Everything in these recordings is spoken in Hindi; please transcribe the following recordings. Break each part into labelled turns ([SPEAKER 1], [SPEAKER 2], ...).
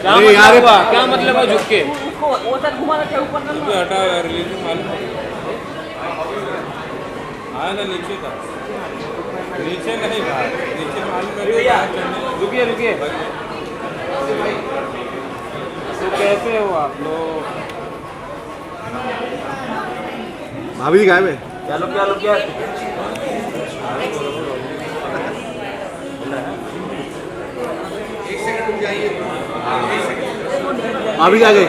[SPEAKER 1] क्या मतलब है झुक के?
[SPEAKER 2] वो सर घुमाना क्या ऊपर ना
[SPEAKER 1] हटा यार, मालूम हाँ ना, नीचे था, नीचे नहीं बाहर, नीचे मालूम है। रुकिए रुकिए, तो कैसे हो आप लोग?
[SPEAKER 3] भाभी गायब है।
[SPEAKER 2] क्या लो क्या लो क्या
[SPEAKER 3] भाभी आ गए,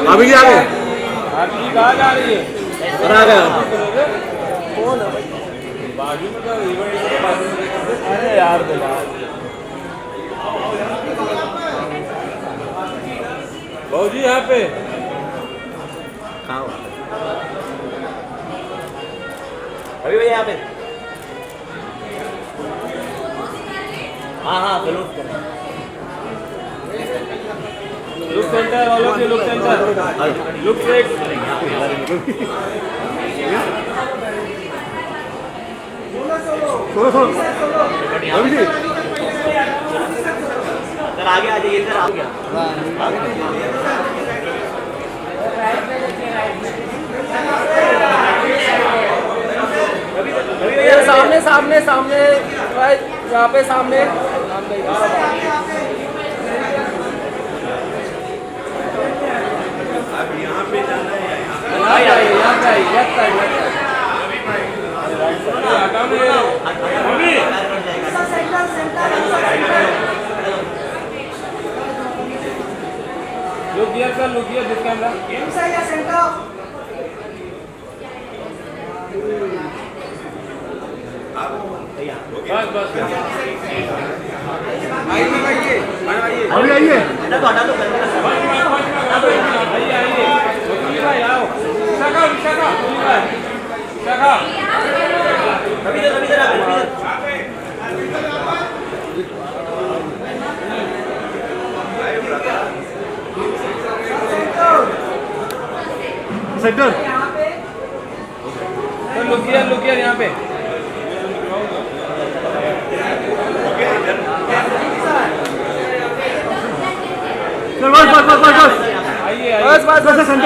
[SPEAKER 3] भाभी आ गए,
[SPEAKER 1] आपकी कहाँ जा रही है?
[SPEAKER 3] आ गए।
[SPEAKER 2] कौन है भाई?
[SPEAKER 1] बाजू में तो बाजू में। अरे यार भाजी यहाँ पे
[SPEAKER 2] अभी भैया यहाँ पे। हाँ हाँ सलूट करें।
[SPEAKER 1] लुक सेंटर वालों के, look centre, look set.
[SPEAKER 3] Solo भाभी जी,
[SPEAKER 2] सर आगे आ जाइए सर, आ गया। सामने सामने सामने यहाँ पे सामने।
[SPEAKER 1] Look here sir, look here this camera. बस बस
[SPEAKER 3] अभी आइए।
[SPEAKER 1] आइए आओ। शाखा शाखा शाखा
[SPEAKER 3] सेंटर
[SPEAKER 1] सर, लुक हियर यहाँ पे।
[SPEAKER 3] बस
[SPEAKER 1] आइए
[SPEAKER 3] बस बस बस सेंटर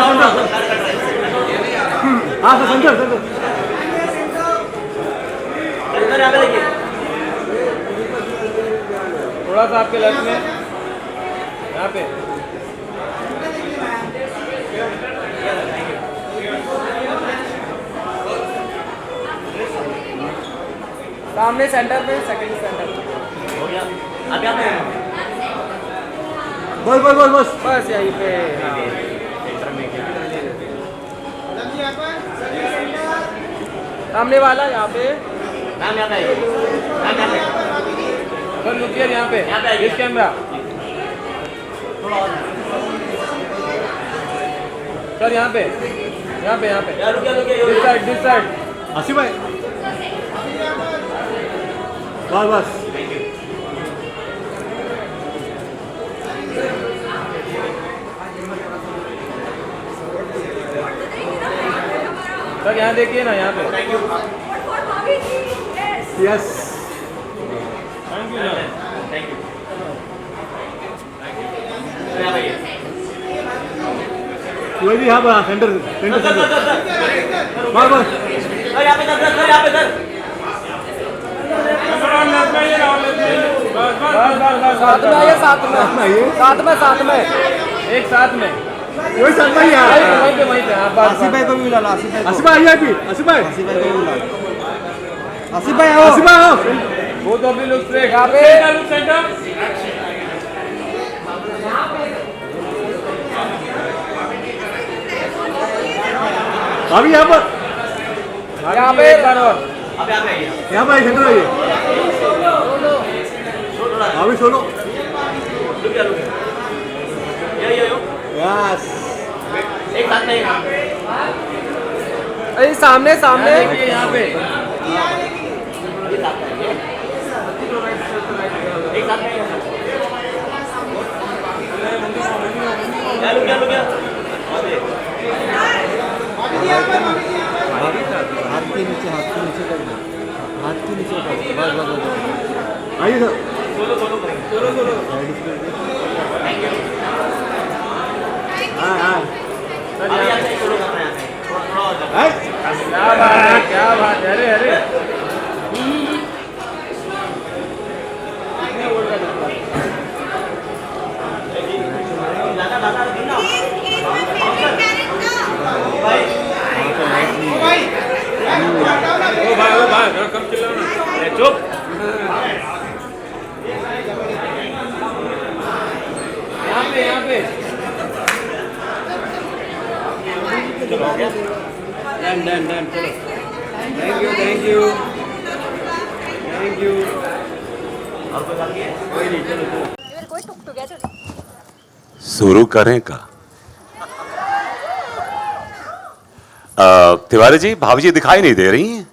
[SPEAKER 3] हाँ सर, सेंटर
[SPEAKER 1] थोड़ा सा आपके लेफ्ट में, यहाँ पे।
[SPEAKER 2] सामने सेंटर पे, सेकंड सेंटर हो गया। अब यहाँ पे
[SPEAKER 3] बस बस बस बस
[SPEAKER 2] बस यहीं पे। सामने वाला यहाँ पे। नाम यहाँ पे, नाम यहाँ पे।
[SPEAKER 1] सर लुक हियर यहाँ पे, दिस कैमरा। सर यहाँ पे दिस साइड।
[SPEAKER 3] आसिफ भाई बस बस
[SPEAKER 1] सर यहाँ देखिए ना, यहाँ पे।
[SPEAKER 3] Yes
[SPEAKER 1] thank you sir.
[SPEAKER 3] वही भी यहाँ पर सेंटर सेंटर बस बस
[SPEAKER 2] साथ में
[SPEAKER 1] एक साथ में
[SPEAKER 3] वही साथ में ही है।
[SPEAKER 1] वहीं पे
[SPEAKER 3] आसिफ भाई को भी बुला लो। आसिफ भाई आइए अभी। आसिफ भाई आओ। आसिफ भाई आओ।
[SPEAKER 1] वो तो अभी लुक स्ट्रेट यहाँ पे, लुक सेंटर।
[SPEAKER 3] अभी यहाँ पर
[SPEAKER 1] एक बार और।
[SPEAKER 3] यहाँ पर सेंटर आइए। अभी सोलो यस।
[SPEAKER 2] अरे सामने सामने
[SPEAKER 1] यहाँ पे
[SPEAKER 3] हाथ के नीचे कर दो, हाथ के नीचे कर दो। बस बस बस आइए सर।
[SPEAKER 1] सोलो
[SPEAKER 3] डन चलो
[SPEAKER 1] thank you thank you thank you.
[SPEAKER 3] और कोई बाकी है? कोई नहीं, चलो चलो।
[SPEAKER 4] We will go to together.
[SPEAKER 5] शुरू करें का? तिवारी जी, भाभी जी दिखाई नहीं दे रही हैं।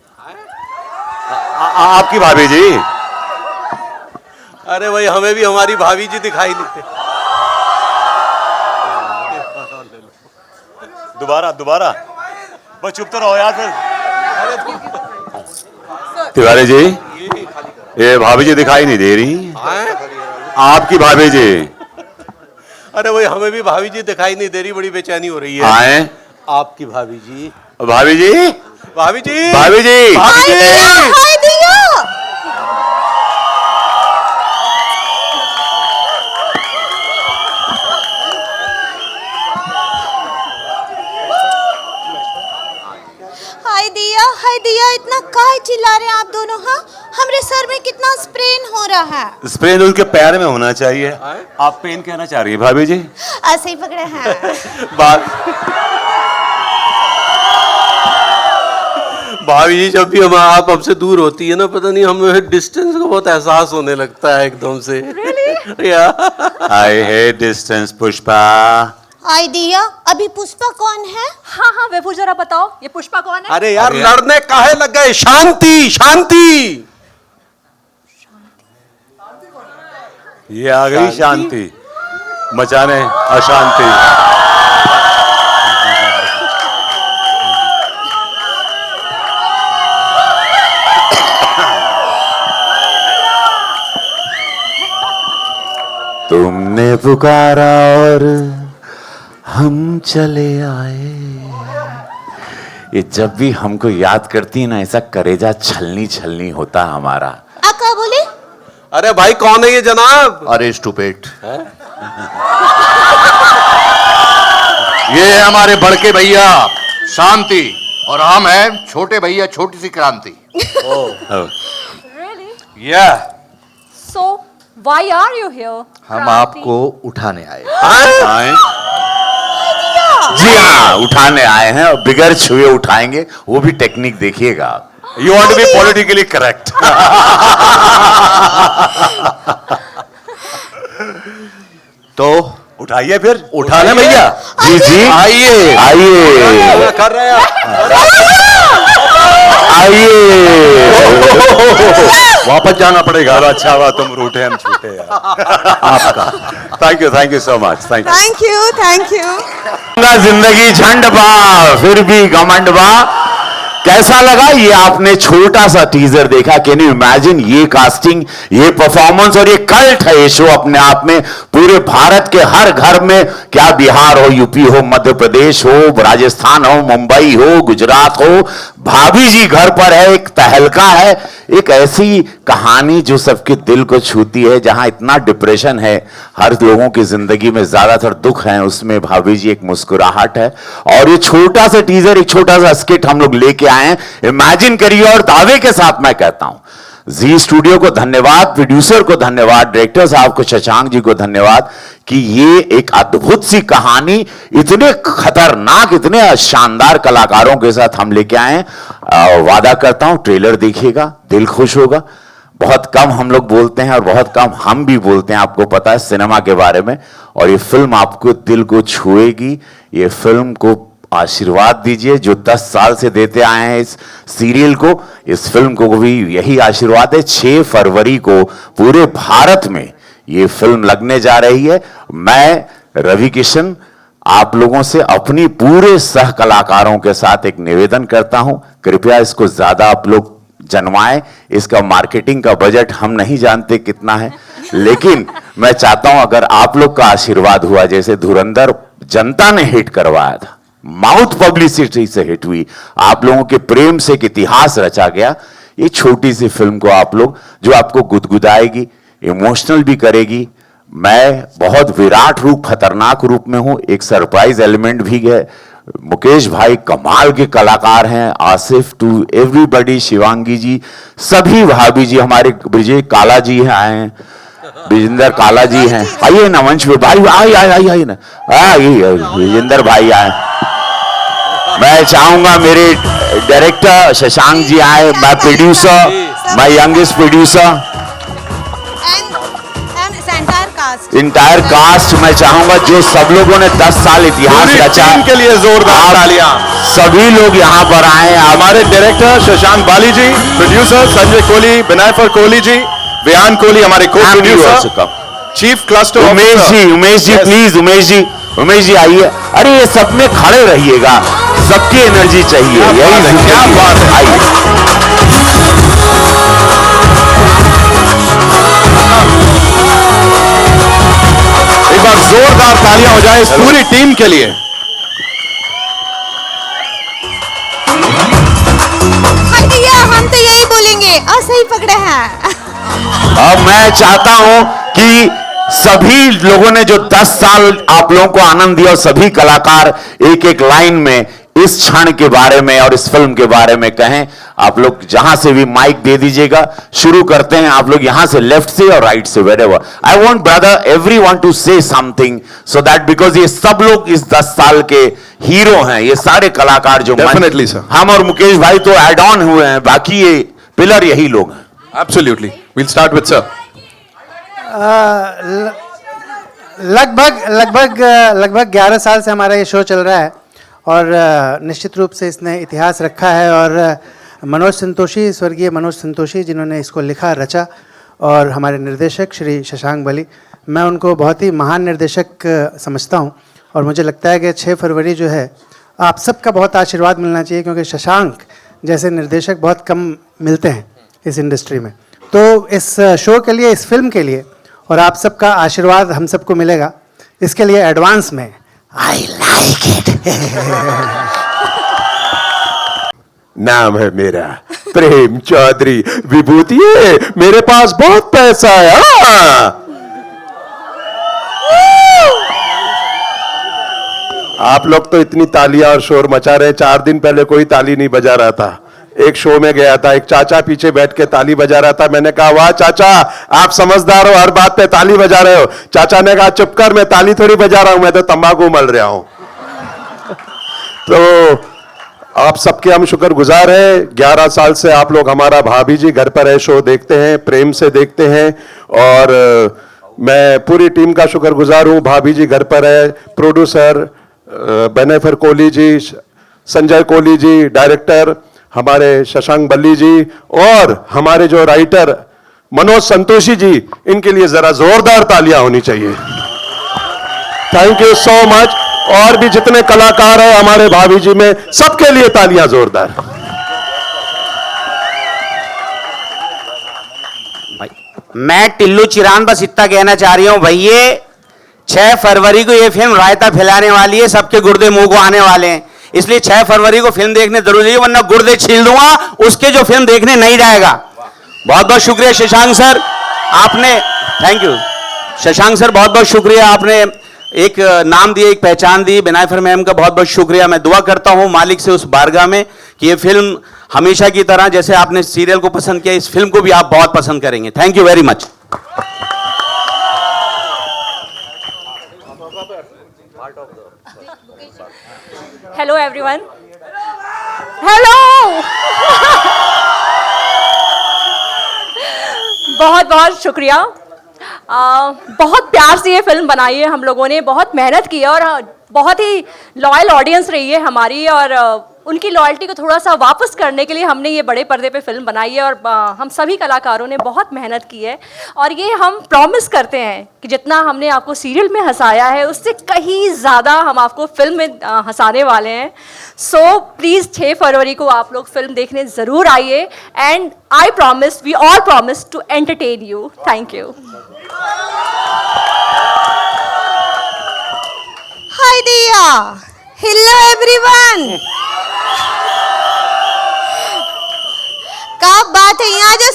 [SPEAKER 5] आपकी भाभी जी।
[SPEAKER 3] अरे भाई हमें भी हमारी भाभी जी दिखाई नहीं दे।
[SPEAKER 5] दोबारा दोबारा, बस चुप तो रहो यार फिर। तिवारी जी, ये भाभी जी दिखाई नहीं दे रही। आपकी भाभी जी।
[SPEAKER 3] अरे भाई हमें भी भाभी जी दिखाई नहीं दे रही, बड़ी बेचैनी हो रही है।
[SPEAKER 5] आए
[SPEAKER 3] आपकी भाभी जी।
[SPEAKER 5] भाभी जी,
[SPEAKER 3] भाभी जी,
[SPEAKER 5] भाभी जी,
[SPEAKER 3] भाभी जी।
[SPEAKER 4] हाय दिया। हाय दिया, इतना काहे चिल्ला रहे हैं आप दोनों? हाँ, हमरे सर में कितना स्प्रेन हो रहा है।
[SPEAKER 5] स्प्रेन उनके पैर में होना चाहिए। आप पेन कहना चाह रही है भाभी जी?
[SPEAKER 4] ऐसे ही पकड़े हैं।
[SPEAKER 5] बात
[SPEAKER 3] भाभी जी, जब भी हम आप हमसे दूर होती है ना, पता नहीं हमें डिस्टेंस का बहुत एहसास होने लगता है एकदम से।
[SPEAKER 4] Really?
[SPEAKER 5] I hate distance Pushpa.
[SPEAKER 4] Hi Diya, अभी पुष्पा कौन है?
[SPEAKER 6] हाँ हाँ विभू, जरा बताओ ये पुष्पा कौन है?
[SPEAKER 3] अरे यार लड़ने काहे लग गए? शांति शांति।
[SPEAKER 5] ये आ गई शांति मचाने अशांति। तुमने पुकारा और हम चले आए। ये जब भी हमको याद करती है ना, ऐसा करेजा छलनी छलनी होता है हमारा।
[SPEAKER 4] आका बोले?
[SPEAKER 3] अरे भाई कौन है ये जनाब?
[SPEAKER 5] अरे स्टूपिड, ये है हमारे बड़के भैया शांति, और हम हैं छोटे भैया छोटी सी क्रांति।
[SPEAKER 6] Really?
[SPEAKER 5] या
[SPEAKER 6] So why are you here?
[SPEAKER 7] हम आपको उठाने आए।
[SPEAKER 5] आए? जी हाँ, उठाने आए हैं और बिगर छुए उठाएंगे, वो भी टेक्निक देखिएगा। You want to be politically correct.
[SPEAKER 7] तो
[SPEAKER 5] उठाइए फिर।
[SPEAKER 7] उठा लें भैया।
[SPEAKER 5] जी जी,
[SPEAKER 7] आइए
[SPEAKER 5] आइए
[SPEAKER 3] कर रहे हैं
[SPEAKER 5] आइए।
[SPEAKER 7] वापस जाना पड़ेगा।
[SPEAKER 5] चलो अच्छा हुआ तुम रूठे हम छूटे यार। आपका thank you so much. Thank you.
[SPEAKER 4] Thank you.
[SPEAKER 5] जिंदगी झंड बा फिर भी घमंड बा। कैसा लगा ये आपने छोटा सा टीजर देखा? कैन यू इमेजिन ये कास्टिंग, ये परफॉर्मेंस, और ये कल्ट है ये शो अपने आप में। पूरे भारत के हर घर में, क्या बिहार हो, यूपी हो, मध्य प्रदेश हो, राजस्थान हो, मुंबई हो, गुजरात हो, भाभी जी घर पर है। एक तहलका है, एक ऐसी कहानी जो सबके दिल को छूती है। जहां इतना डिप्रेशन है, हर लोगों की जिंदगी में ज्यादातर दुख है, उसमें भाभी जी एक मुस्कुराहट है। और ये छोटा सा टीजर, एक छोटा सा स्किट हम लोग लेके आए हैं। इमेजिन करिए, और दावे के साथ मैं कहता हूं, जी स्टूडियो को धन्यवाद, प्रोड्यूसर को धन्यवाद, डायरेक्टर साहब को, शशांक जी को धन्यवाद कि ये एक अद्भुत सी कहानी इतने खतरनाक, इतने शानदार कलाकारों के साथ हम लेके आए हैं। वादा करता हूं ट्रेलर देखिएगा, दिल खुश होगा। बहुत कम हम लोग बोलते हैं और बहुत कम हम भी बोलते हैं, आपको पता है, सिनेमा के बारे में। और ये फिल्म आपको दिल को छुएगी। ये फिल्म को आशीर्वाद दीजिए जो 10 साल से देते आए हैं इस सीरियल को। इस फिल्म को भी यही आशीर्वाद है। 6 फरवरी को पूरे भारत में ये फिल्म लगने जा रही है। मैं रवि किशन आप लोगों से अपनी पूरे सह कलाकारों के साथ एक निवेदन करता हूं, कृपया इसको ज्यादा आप लोग जनवाएं। इसका मार्केटिंग का बजट हम नहीं जानते कितना है, लेकिन मैं चाहता हूं अगर आप लोग का आशीर्वाद हुआ, जैसे धुरंधर जनता ने हिट करवाया था, माउथ पब्लिसिटी से हिट हुई, आप लोगों के प्रेम से एक इतिहास रचा गया। ये छोटी सी फिल्म को आप लोग, जो आपको गुदगुदाएगी, इमोशनल भी करेगी। मैं बहुत विराट रूप, खतरनाक रूप में हूं, एक सरप्राइज एलिमेंट भी है। मुकेश भाई कमाल के कलाकार हैं, आसिफ टू एवरीबॉडी, शिवांगी जी, सभी भाभी जी, हमारे विजय काला जी आए हैं, विजेंद्र काला जी हैं। आइए ना मंच पे भाई, आइए ना, आइए विजेंद्र भाई आए। मैं चाहूंगा मेरे डायरेक्टर शशांक जी आए, my producer, my youngest producer, entire cast. मैं चाहूंगा जो सब लोगों ने 10 साल इतिहास रचा
[SPEAKER 7] के लिए जोरदार तालियां।
[SPEAKER 5] सभी लोग यहाँ पर आए।
[SPEAKER 7] हमारे डायरेक्टर शशांक बाली जी, प्रोड्यूसर संजय कोहली, बिनायफर कोहली जी, विहान कोहली हमारे को producer, chief cluster
[SPEAKER 5] Umesh ji please, Umesh ji आइए। अरे ये सब में खड़े रहिएगा, सबकी एनर्जी चाहिए, यही क्या बात है। आइए
[SPEAKER 7] एक बार जोरदार तालियां हो जाए इस पूरी टीम के लिए।
[SPEAKER 4] हम तो यही बोलेंगे और सही पकड़े हैं।
[SPEAKER 5] अब मैं चाहता हूं कि सभी लोगों ने जो 10 साल आप लोगों को आनंद दिया, और सभी कलाकार एक एक लाइन में इस क्षण के बारे में और इस फिल्म के बारे में कहें। आप लोग जहां से भी माइक दे दीजिएगा। शुरू करते हैं, आप लोग यहां से, लेफ्ट से और राइट से, wherever. I want brother everyone to say something so that because ये सब लोग इस 10 साल के हीरो हैं, ये सारे कलाकार जो
[SPEAKER 7] Definitely, sir.
[SPEAKER 5] हम और मुकेश भाई तो एड ऑन हुए हैं, बाकी ये पिलर यही लोग हैं।
[SPEAKER 7] Absolutely. We'll start with sir.
[SPEAKER 8] लगभग 11 साल से हमारा ये शो चल रहा है और निश्चित रूप से इसने इतिहास रखा है। और मनोज संतोषी, स्वर्गीय मनोज संतोषी, जिन्होंने इसको लिखा, रचा, और हमारे निर्देशक श्री शशांक बली, मैं उनको बहुत ही महान निर्देशक समझता हूं। और मुझे लगता है कि 6 फरवरी जो है, आप सबका बहुत आशीर्वाद मिलना चाहिए, क्योंकि शशांक जैसे निर्देशक बहुत कम मिलते हैं इस इंडस्ट्री में। तो इस शो के लिए, इस फिल्म के लिए, और आप सबका आशीर्वाद हम सबको मिलेगा, इसके लिए एडवांस में आई लाइक इट।
[SPEAKER 7] नाम है मेरा प्रेम चौधरी विभूति, मेरे पास बहुत पैसा है। आप लोग तो इतनी तालियां और शोर मचा रहे हैं, 4 दिन पहले कोई ताली नहीं बजा रहा था। एक शो में गया था, एक चाचा पीछे बैठ के ताली बजा रहा था। मैंने कहा वाह चाचा, आप समझदार हो, हर बात पे ताली बजा रहे हो। चाचा ने कहा चुप कर, मैं ताली थोड़ी बजा रहा हूं, मैं तो तंबाकू मल रहा हूं। तो आप सबके हम शुक्रगुजार हैं। 11 साल से आप लोग हमारा भाभी जी घर पर है शो देखते हैं, प्रेम से देखते हैं, और मैं पूरी टीम का शुक्रगुजार हूं। भाभी जी घर पर है, प्रोड्यूसर बेनेफर कोहली जी, संजय कोहली जी, डायरेक्टर हमारे शशांक बल्ली जी, और हमारे जो राइटर मनोज संतोषी जी, इनके लिए जरा जोरदार तालियां होनी चाहिए। Thank you so much. और भी जितने कलाकार हैं हमारे भाभी जी में, सबके लिए तालियां जोरदार।
[SPEAKER 9] मैं टिल्लू चिरान बस इतना कहना चाह रही हूं भैया, 6 फरवरी को ये फिल्म रायता फैलाने वाली है, सबके गुर्दे मुंह को आने वाले हैं, इसलिए 6 फरवरी को फिल्म देखने जरूरी है, वरना गुर्दे छील दूंगा उसके जो फिल्म देखने नहीं जाएगा। बहुत बहुत शुक्रिया शशांक सर, आपने, थैंक यू शशांक सर, बहुत बहुत शुक्रिया, आपने एक नाम दिए, एक पहचान दी। बिनायफर मैम का बहुत बहुत शुक्रिया। मैं दुआ करता हूं मालिक से उस बारगाह में कि ये फिल्म हमेशा की तरह जैसे आपने सीरियल को पसंद किया, इस फिल्म को भी आप बहुत पसंद करेंगे। Thank you very much.
[SPEAKER 6] Hello everyone, hello. बहुत बहुत शुक्रिया। बहुत प्यार से ये फिल्म बनाई है हम लोगों ने, बहुत मेहनत की है, और बहुत ही लॉयल ऑडियंस रही है हमारी, और उनकी लॉयल्टी को थोड़ा सा वापस करने के लिए हमने ये बड़े पर्दे पे फिल्म बनाई है। और हम सभी कलाकारों ने बहुत मेहनत की है, और ये हम प्रॉमिस करते हैं कि जितना हमने आपको सीरियल में हंसाया है, उससे कहीं ज़्यादा हम आपको फिल्म में हंसाने वाले हैं। सो प्लीज़ 6 फरवरी को आप लोग फिल्म देखने ज़रूर आइए, and I promise, we all promise to entertain you. Thank you.
[SPEAKER 4] Hi Diya, hello everyone. क्या बात है, यहाँ जो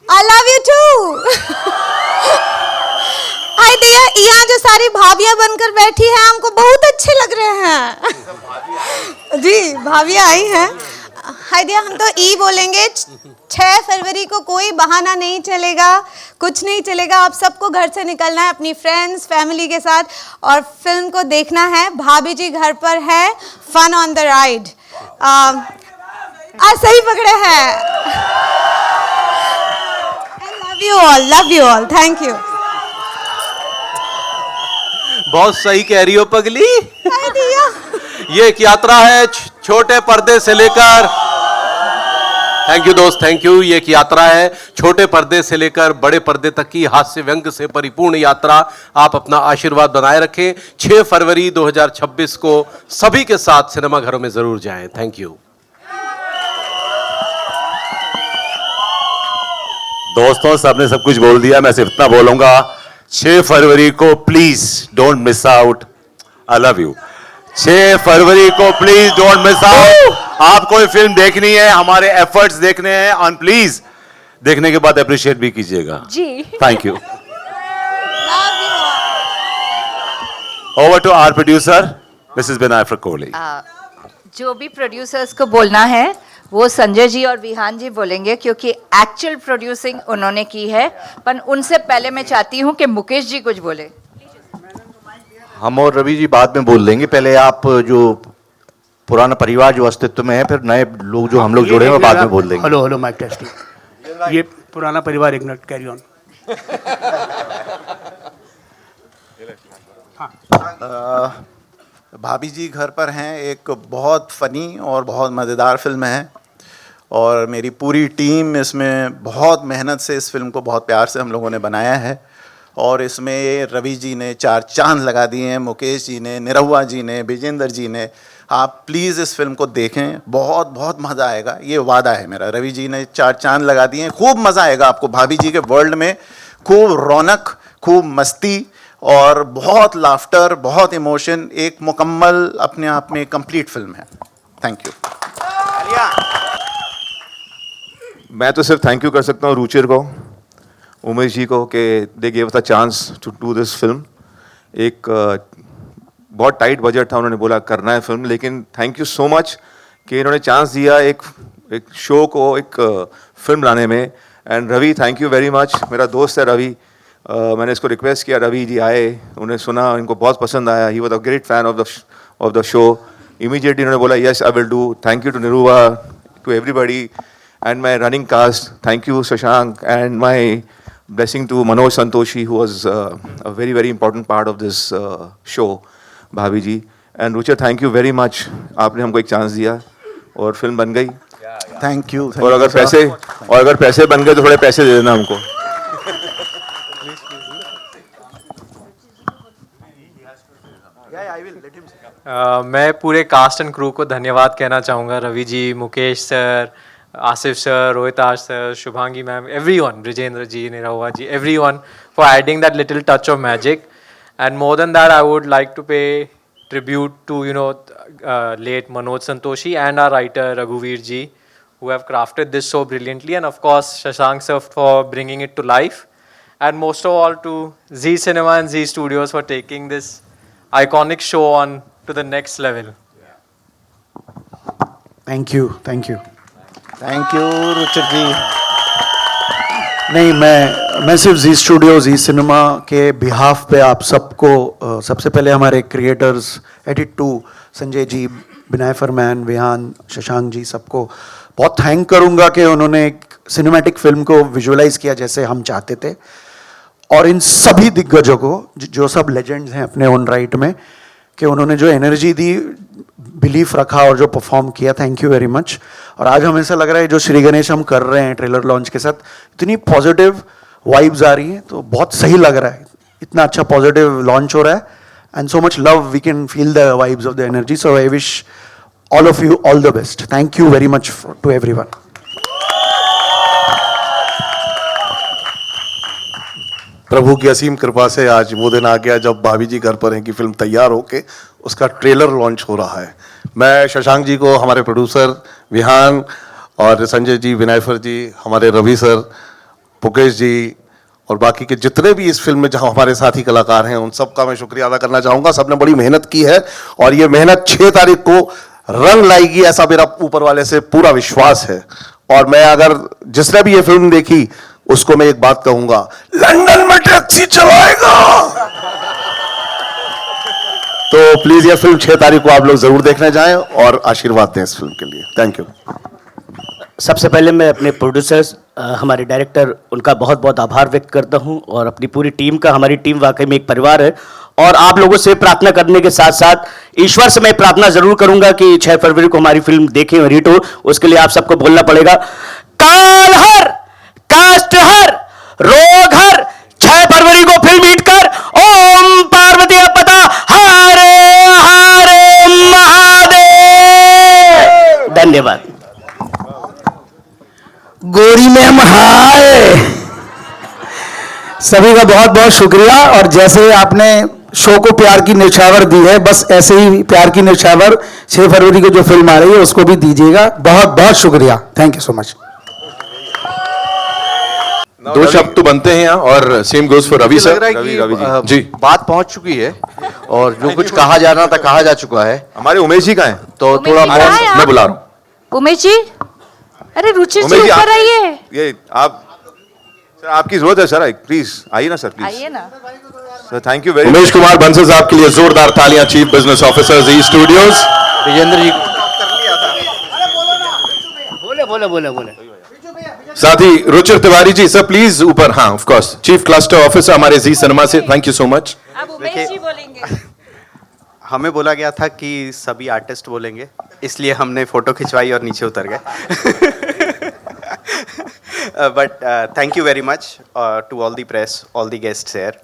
[SPEAKER 4] I love you too. Hi Diya, यहाँ जो सारी भाभियाँ बनकर बैठी हैं, हमको बहुत अच्छे लग रहे हैं। जी भाभियाँ आई हैं। दिखाई दिया, हम तो ई बोलेंगे। 6 फरवरी को कोई बहाना नहीं चलेगा, कुछ नहीं चलेगा। आप सबको घर से निकलना है अपनी फ्रेंड्स फैमिली के साथ और फिल्म को देखना है। भाभी जी घर पर है, फन ऑन द राइड। सही पकड़े हैं। Love you all, thank you.
[SPEAKER 3] बहुत सही कह रही हो पगली। ये एक यात्रा है छोटे पर्दे से लेकर, थैंक यू दोस्त, थैंक यू। ये एक यात्रा है छोटे पर्दे से लेकर बड़े पर्दे तक की हास्य व्यंग से परिपूर्ण यात्रा। आप अपना आशीर्वाद बनाए रखें। 6 फरवरी 2026 को सभी के साथ सिनेमा घरों में जरूर जाएं। थैंक यू
[SPEAKER 5] दोस्तों, सबने सब कुछ बोल दिया, मैं सिर्फ इतना बोलूंगा, 6 फरवरी को please don't miss out. I love you. 6 फरवरी को प्लीज डोंट मिस आउट। आपको ये फिल्म देखनी है, हमारे एफर्ट्स देखने हैं, और प्लीज देखने के बाद अप्रिशिएट भी कीजिएगा
[SPEAKER 6] जी।
[SPEAKER 5] Thank you. Over to our producer Mrs Binaifer Kohli.
[SPEAKER 10] जो भी प्रोड्यूसर्स को बोलना है वो संजय जी और विहान जी बोलेंगे, क्योंकि एक्चुअल प्रोड्यूसिंग उन्होंने की है। पर उनसे पहले मैं चाहती हूँ कि मुकेश जी कुछ बोले।
[SPEAKER 11] हम और रवि जी बाद में बोल लेंगे, पहले आप जो पुराना परिवार जो अस्तित्व में है, फिर नए लोग जो हम लोग जुड़े हैं वो बाद में बोल देंगे।
[SPEAKER 12] Hello hello mike testing. ये पुराना परिवार, एक मिनट, कैरी ऑन।
[SPEAKER 13] भाभी जी घर पर हैं एक बहुत फ़नी और बहुत मज़ेदार फिल्म है, और मेरी पूरी टीम इसमें बहुत मेहनत से इस फिल्म को बहुत प्यार से हम लोगों ने बनाया है। और इसमें रवि जी ने 4 चांद लगा दिए हैं, मुकेश जी ने, निरहुआ जी ने, विजेंद्र जी ने। आप प्लीज़ इस फिल्म को देखें, बहुत बहुत मज़ा आएगा, ये वादा है मेरा। रवि जी ने 4 चांद लगा दिए हैं, खूब मज़ा आएगा आपको भाभी जी के वर्ल्ड में। खूब रौनक, खूब मस्ती और बहुत लाफ्टर, बहुत इमोशन, एक मुकम्मल अपने आप में कंप्लीट फिल्म है। Thank you.
[SPEAKER 7] मैं तो सिर्फ थैंक यू कर सकता हूँ रुचिर को, उमेश जी को, कि they give us a chance to do this film. एक बहुत टाइट बजट था, उन्होंने बोला करना है फिल्म, लेकिन थैंक यू सो मच कि इन्होंने चांस दिया एक शो को, एक फिल्म लाने में। And Ravi, thank you very much. मेरा दोस्त है रवि, मैंने इसको रिक्वेस्ट किया, रवि जी आए, उन्हें सुना, इनको बहुत पसंद आया। He was a great fan of the show. Immediately उन्होंने बोला yes I will do. Thank you to Niruva, to everybody and my running cast. Thank you Shashank, and my blessing to Manoj Santoshi, who was a very very important part of this show, Bhabhi ji. And Ruchir, thank you very much, आपने हमको एक चांस दिया और फिल्म बन गई।
[SPEAKER 13] Thank you.
[SPEAKER 7] और अगर पैसे बन गए तो थोड़े पैसे दे देना हमको।
[SPEAKER 1] मैं पूरे कास्ट एंड क्रू को धन्यवाद कहना चाहूँगा। Ravi ji, Mukesh sir, Asif sir, Rohitash sir, Shubhangi ma'am, everyone, Brijendra ji, Nirahuva ji, everyone for adding that little touch of magic. And more than that, I would like to pay tribute to late Manoj Santoshi and our writer Raghuveer ji, who have crafted this so brilliantly, and of course Shashank sir for bringing it to life, and most of all to Z Cinema and Z Studios for taking this iconic show on to the next level.
[SPEAKER 12] Thank you, thank you,
[SPEAKER 13] thank you Ruchir ji.
[SPEAKER 12] नहीं, मैं सिर्फ जी स्टूडियो, जी सिनेमा के बिहाफ पे आप सबको, सबसे पहले हमारे creators, edit 2, Sanjay ji, Binaifer ma'am, Vihaan, Shashank ji, सबको बहुत थैंक करूंगा कि उन्होंने एक सिनेमैटिक फिल्म को विजुअलाइज किया जैसे हम चाहते थे। और इन सभी दिग्गजों को, जो सब लेजेंड्स हैं अपने ओन राइट में, कि उन्होंने जो एनर्जी दी, बिलीफ रखा और जो परफॉर्म किया, थैंक यू वेरी मच। और आज हमें ऐसा लग रहा है जो श्री गणेश हम कर रहे हैं ट्रेलर लॉन्च के साथ, इतनी पॉजिटिव वाइब्स आ रही हैं, तो बहुत सही लग रहा है। इतना अच्छा पॉजिटिव लॉन्च हो रहा है, and so much love, we can feel the vibes of the energy. So I wish all of you all the best. Thank you very much to everyone.
[SPEAKER 7] प्रभु की असीम कृपा से आज वो दिन आ गया जब भाभी जी घर पर हैं की फिल्म तैयार होके उसका ट्रेलर लॉन्च हो रहा है। मैं शशांक जी को, हमारे प्रोड्यूसर विहान और संजय जी, विनायफर जी, हमारे रवि सर, मुकेश जी और बाकी के जितने भी इस फिल्म में जहाँ हमारे साथी कलाकार हैं, उन सब का मैं शुक्रिया अदा करना चाहूँगा। सबने बड़ी मेहनत की है और ये मेहनत 6 तारीख को
[SPEAKER 11] रंग लाएगी, ऐसा मेरा ऊपर वाले से पूरा विश्वास है। और मैं अगर जिसने भी ये फिल्म देखी उसको मैं एक बात कहूंगा, लंदन में टैक्सी चलाएगा। तो प्लीज ये फिल्म 6 तारीख को आप लोग जरूर देखने जाएं और आशीर्वाद दें इस फिल्म के लिए। Thank you.
[SPEAKER 9] सबसे पहले मैं अपने प्रोड्यूसर्स, हमारे डायरेक्टर, उनका बहुत बहुत आभार व्यक्त करता हूं और अपनी पूरी टीम का। हमारी टीम वाकई में एक परिवार है और आप लोगों से प्रार्थना करने के साथ साथ ईश्वर से मैं प्रार्थना जरूर करूंगा कि 6 फरवरी को हमारी फिल्म देखें और हिट हो। उसके लिए आप सबको बोलना पड़ेगा, काल हर, कास्ट हर, रोग हर, 6 फरवरी को फिल्म हिट कर ओम पार्वती पता हरे हरे महादेव। धन्यवाद।
[SPEAKER 8] गोरी मैम हाय, सभी का बहुत बहुत शुक्रिया। और जैसे आपने शो को प्यार की न्यौछावर दी है, बस ऐसे ही प्यार की न्यौछावर 6 फरवरी को जो फिल्म आ रही है उसको भी दीजिएगा। बहुत बहुत शुक्रिया, थैंक यू सो मच।
[SPEAKER 7] 2 शब्द तो बनते हैं यहाँ, और same goes for Ravi sir.
[SPEAKER 11] Ravi
[SPEAKER 7] ji,
[SPEAKER 11] बात पहुंच चुकी है और जो कुछ कहा जाना था कहा जा चुका है।
[SPEAKER 7] हमारे उमेश जी का है,
[SPEAKER 11] तो थोड़ा
[SPEAKER 7] मैं बुला रहा हूँ।
[SPEAKER 10] उमेश जी, अरे रुचि जी
[SPEAKER 7] उमेश जी,
[SPEAKER 10] ऊपर आइए।
[SPEAKER 7] ये आप सर, आपकी जरूरत है सर, प्लीज आइए ना सर, प्लीज
[SPEAKER 10] आइए ना।
[SPEAKER 7] Sir. Thank you very much. Umesh Kumar Bansal साहब के लिए जोरदार तालियां, चीफ बिजनेस ऑफिसर जी स्टूडियोज।
[SPEAKER 11] विजेंद्र जी,
[SPEAKER 9] बोले।
[SPEAKER 7] साथ ही रुचिर तिवारी जी सर, प्लीज ऊपर। हाँ, of course, chief cluster officer हमारे जी सिनेमा से, थैंक यू सो मच।
[SPEAKER 6] अब उमेश जी बोलेंगे।
[SPEAKER 14] हमें बोला गया था कि सभी आर्टिस्ट बोलेंगे, इसलिए हमने फोटो खिंचवाई और नीचे उतर गए। But thank you very much to all the press, all the guests here.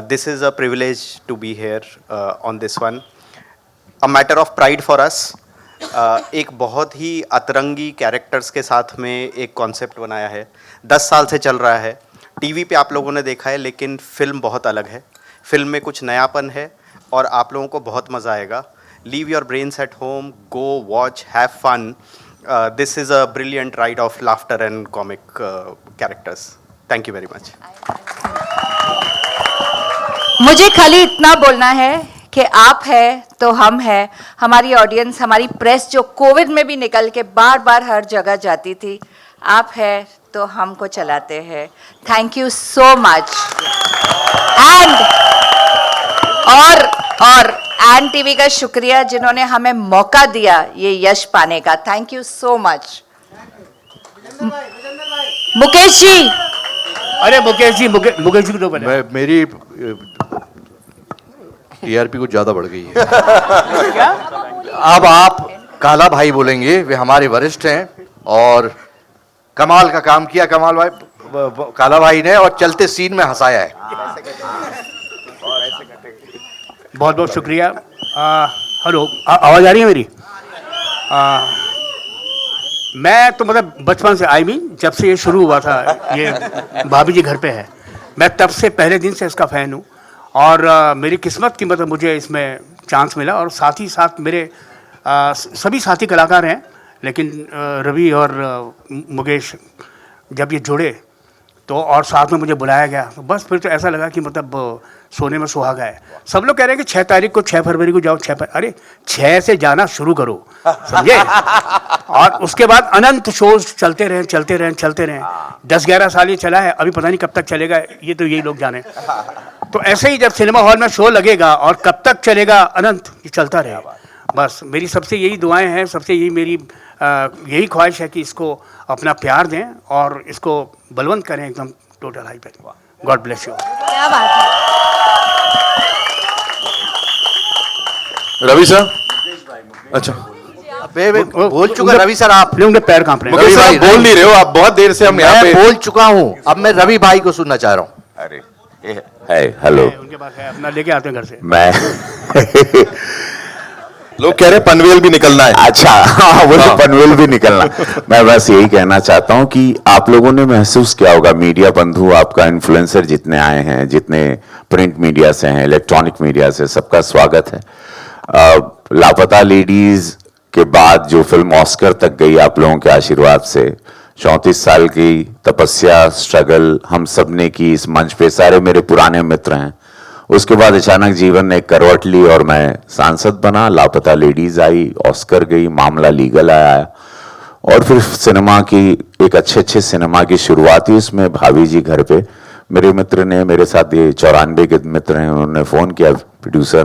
[SPEAKER 14] This is a privilege to be here on this one, a matter of pride for us. एक बहुत ही अतरंगी कैरेक्टर्स के साथ में एक कॉन्सेप्ट बनाया है, 10 साल से चल रहा है। टीवी पे आप लोगों ने देखा है, लेकिन फिल्म बहुत अलग है। फिल्म में कुछ नयापन है और आप लोगों को बहुत मज़ा आएगा। Leave your brains at home, go watch, have fun. This is a brilliant ride of laughter and comic characters. Thank you very much.
[SPEAKER 10] मुझे खाली इतना बोलना है कि आप है तो हम है, हमारी ऑडियंस, हमारी प्रेस जो कोविड में भी निकल के बार बार हर जगह जाती थी, आप है तो हमको चलाते हैं। Thank you so much. और एन टीवी का शुक्रिया जिन्होंने हमें मौका दिया ये यश पाने का। Thank you so much. Mukesh ji,
[SPEAKER 9] अरे मुकेश जी को तो बने।
[SPEAKER 11] मेरी टीआरपी कुछ ज्यादा बढ़ गई है। अब आप काला भाई बोलेंगे, वे हमारे वरिष्ठ हैं और कमाल का काम किया कमाल भाई, काला भाई ने, और चलते सीन में हंसाया है।
[SPEAKER 9] बहुत बहुत शुक्रिया। हेलो, आवाज़ आ रही है मेरी? मैं तो मतलब बचपन से, आई मीन जब से ये शुरू हुआ था, ये भाभी जी घर पे है, मैं तब से पहले दिन से इसका फ़ैन हूँ। और मेरी किस्मत की मतलब मुझे इसमें चांस मिला। और साथ ही साथ मेरे सभी साथी कलाकार हैं, लेकिन रवि और मुकेश जब ये जुड़े तो और साथ में मुझे बुलाया गया, तो बस फिर तो ऐसा लगा कि मतलब सोने में सुहागा है। सब लोग कह रहे हैं कि 6 तारीख को, 6 फरवरी को जाओ। अरे 6 से जाना शुरू करो, समझे? और उसके बाद अनंत शोज चलते रहें। 10-11 साल ये चला है, अभी पता नहीं कब तक चलेगा, ये तो यही लोग जाने। तो ऐसे ही जब सिनेमा हॉल में शो लगेगा और कब तक चलेगा, अनंत ये चलता रहे। बस मेरी सबसे यही दुआएं हैं, सबसे यही मेरी यही ख्वाहिश है कि इसको अपना प्यार दें और इसको बलवंत करें एकदम टोटल हाई पे। God bless you.
[SPEAKER 4] क्या बात है।
[SPEAKER 7] रवि सर, अच्छा
[SPEAKER 11] बोल चुका रवि सर, आप
[SPEAKER 9] उनके पैर कांप रहे हैं।
[SPEAKER 7] रवि भाई बोल नहीं रहे हो आप, बहुत देर से हम यहाँ पे।
[SPEAKER 11] बोल चुका हूँ, अब मैं रवि भाई को सुनना चाह रहा हूँ।
[SPEAKER 5] अरे हेलो,
[SPEAKER 9] उनके पास है, अपना लेके आते हैं घर से।
[SPEAKER 5] मैं
[SPEAKER 7] लोग कह रहे हैं पनवेल भी निकलना है।
[SPEAKER 5] अच्छा, हाँ, वो तो पनवेल भी निकलना। मैं बस यही कहना चाहता हूं कि आप लोगों ने महसूस किया होगा, मीडिया बंधु, आपका इन्फ्लुएंसर जितने आए हैं, जितने प्रिंट मीडिया से हैं, इलेक्ट्रॉनिक मीडिया से, सबका स्वागत है। लापता लेडीज के बाद जो फिल्म ऑस्कर तक गई आप लोगों के आशीर्वाद से, 34 साल की तपस्या, स्ट्रगल हम सब ने की इस मंच पे। सारे मेरे पुराने मित्र हैं उसके बाद अचानक जीवन ने एक करवट ली और मैं सांसद बना, लापता लेडीज आई, ऑस्कर गई, मामला लीगल आया, और फिर सिनेमा की एक अच्छे सिनेमा की शुरुआत हुई। इसमें भाभी जी घर पे मेरे मित्र ने, मेरे साथ ये 94 के मित्र हैं, उन्होंने फ़ोन किया प्रोड्यूसर,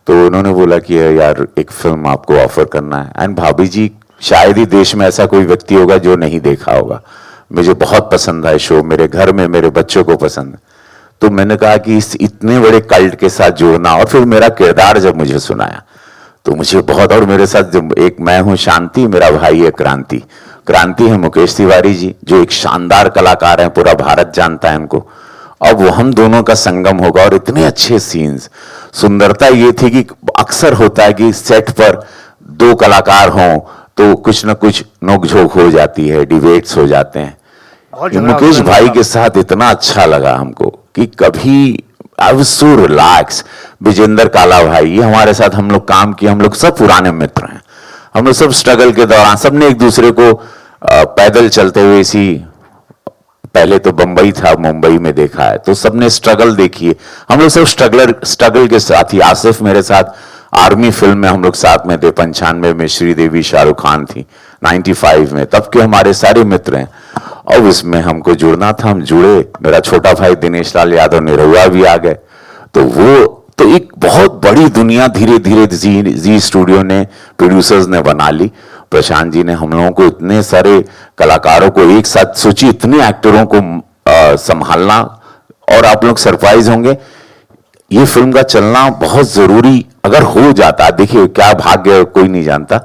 [SPEAKER 5] तो उन्होंने बोला कि यार एक फिल्म आपको ऑफर करना है। एंड भाभी जी शायद ही देश में ऐसा कोई व्यक्ति होगा जो नहीं देखा होगा। मुझे बहुत पसंद है शो, मेरे घर में मेरे बच्चों को पसंद है। तो मैंने कहा कि इस इतने बड़े कल्ट के साथ जुड़ना, और फिर मेरा किरदार जब मुझे सुनाया तो मुझे बहुत, और मेरे साथ जब एक मैं हूँ शांति, मेरा भाई है क्रांति। क्रांति है मुकेश तिवारी जी, जो एक शानदार कलाकार हैं, पूरा भारत जानता है उनको। अब वो हम दोनों का संगम होगा और इतने अच्छे सीन्स। सुंदरता ये थी कि अक्सर होता है कि सेट पर दो कलाकार हों तो कुछ ना कुछ नोकझोंक हो जाती है, डिबेट्स हो जाते हैं। मुकेश भाई के साथ इतना अच्छा लगा हमको कि कभी I was so relax. Vijendra Kala भाई, ये हमारे साथ हम लोग काम किए, हम लोग सब पुराने मित्र हैं। हम लोग सब स्ट्रगल के दौरान सबने एक दूसरे को पैदल चलते हुए, इसी पहले तो बंबई था, मुंबई में देखा है, तो सबने स्ट्रगल देखी है। हम लोग सब स्ट्रगल के साथ ही, आसिफ मेरे साथ आर्मी फिल्म में हम लोग साथ में थे, 95 में श्रीदेवी शाहरुख खान थी, 95 में, तब के हमारे सारे मित्र हैं। अब इसमें हमको जुड़ना था, हम जुड़े। मेरा छोटा भाई दिनेश लाल यादव निरहुआ भी आ गए। तो वो तो एक बहुत बड़ी दुनिया धीरे धीरे जी स्टूडियो ने, प्रोड्यूसर्स ने बना ली। प्रशांत जी ने हम लोगों को, इतने सारे कलाकारों को एक साथ, सोचिए इतने एक्टरों को संभालना, और आप लोग सरप्राइज होंगे, ये फिल्म का चलना बहुत जरूरी अगर हो जाता, देखिए क्या भाग्य कोई नहीं जानता,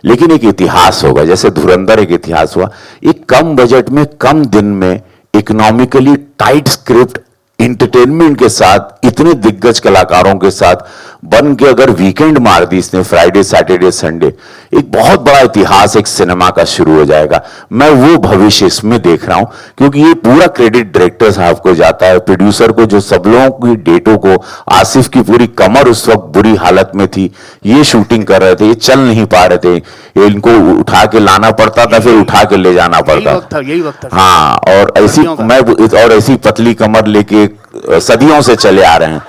[SPEAKER 5] लेकिन एक इतिहास होगा, जैसे धुरंधर एक इतिहास हुआ। एक कम बजट में, कम दिन में, इकोनॉमिकली टाइट स्क्रिप्ट, एंटरटेनमेंट के साथ, इतने दिग्गज कलाकारों के साथ बन के अगर वीकेंड मार दी इसने, फ्राइडे सैटरडे संडे, एक बहुत बड़ा इतिहास एक सिनेमा का शुरू हो जाएगा। मैं वो भविष्य इसमें देख रहा हूं, क्योंकि ये पूरा क्रेडिट डायरेक्टर साहब को जाता है, प्रोड्यूसर को, जो सब लोगों की डेटों को, आसिफ की पूरी कमर उस वक्त बुरी हालत में थी, ये शूटिंग कर रहे थे, ये चल नहीं पा रहे थे, ये इनको उठा के लाना पड़ता था, फिर उठा के ले जाना पड़ता था,
[SPEAKER 12] यही वक्त था।
[SPEAKER 5] हाँ, और ऐसी पतली कमर लेके सदियों से चले आ रहे हैं,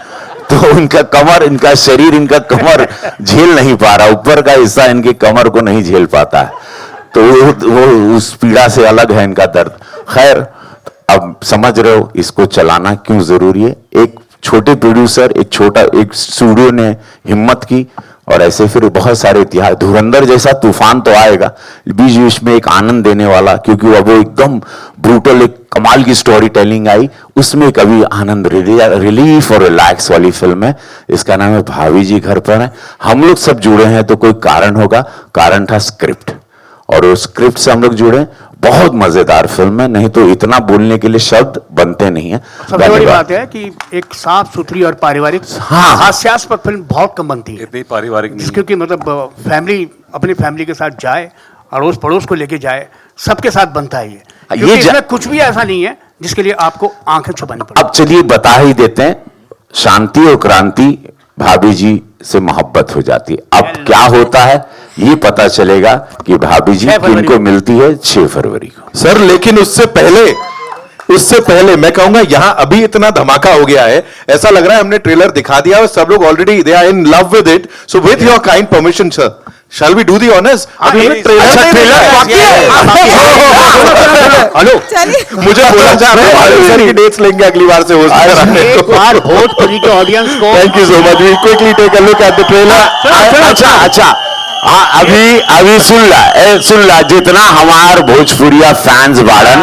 [SPEAKER 5] तो इनका कमर, इनका शरीर, इनका कमर झेल नहीं पा रहा, ऊपर का हिस्सा इनके कमर को नहीं झेल पाता है, तो वो उस पीड़ा से अलग है इनका दर्द। खैर, अब समझ रहे हो इसको चलाना क्यों जरूरी है। एक छोटे प्रोड्यूसर, एक स्टूडियो ने हिम्मत की, और ऐसे फिर बहुत सारे इतिहास। धुरंधर जैसा तूफान तो आएगा, बीच बीच में एक आनंद देने वाला, क्योंकि वो एकदम ब्रूटल, एक कमाल की स्टोरी टेलिंग आई, उसमें कभी आनंद, रिलीफ और रिलैक्स वाली फिल्म है। इसका नाम है भाभी जी घर पर है। हम लोग सब जुड़े हैं तो कोई कारण होगा, कारण था स्क्रिप्ट, और उस स्क्रिप्ट से हम लोग जुड़े। बहुत मजेदार फिल्म है, नहीं तो इतना बोलने के लिए शब्द बनते नहीं है।
[SPEAKER 12] सबसे बड़ी बात है कि एक साफ सुथरी और पारिवारिक, हास्यास्पद फिल्म बहुत कम बनती है,
[SPEAKER 3] इतनी पारिवारिक नहीं,
[SPEAKER 12] क्योंकि मतलब फैमिली, अपनी फैमिली के साथ जाए, अड़ोस पड़ोस को लेके जाए, सबके साथ बनता है ये इसमें कुछ भी ऐसा नहीं है जिसके लिए आपको आंखें छुपानी पड़े।
[SPEAKER 5] अब चलिए बता ही देते हैं, शांति और क्रांति भाभी जी से मोहब्बत हो जाती है। अब क्या होता है ये पता चलेगा कि भाभी जी किनको मिलती है 6 फरवरी को।
[SPEAKER 7] सर लेकिन उससे पहले मैं कहूंगा, यहाँ अभी इतना धमाका हो गया है, ऐसा लग रहा है हमने ट्रेलर दिखा दिया और सब लोग already they are in love with it. So with your kind permission sir, shall we do the honours? अभी ट्रेलर बाकी है। हेलो, मुझे बोला जा रहा है सर की डेट्स लेंगे अगली बार से होस्ट कराने को।
[SPEAKER 12] एक बार भोजपुरी के ऑडियंस को
[SPEAKER 7] thank you so much, we quickly take a look at the trailer.
[SPEAKER 5] अच्छा, हाँ, अभी सुन ला जितना हमार भोजपुरिया फैंस बाड़न,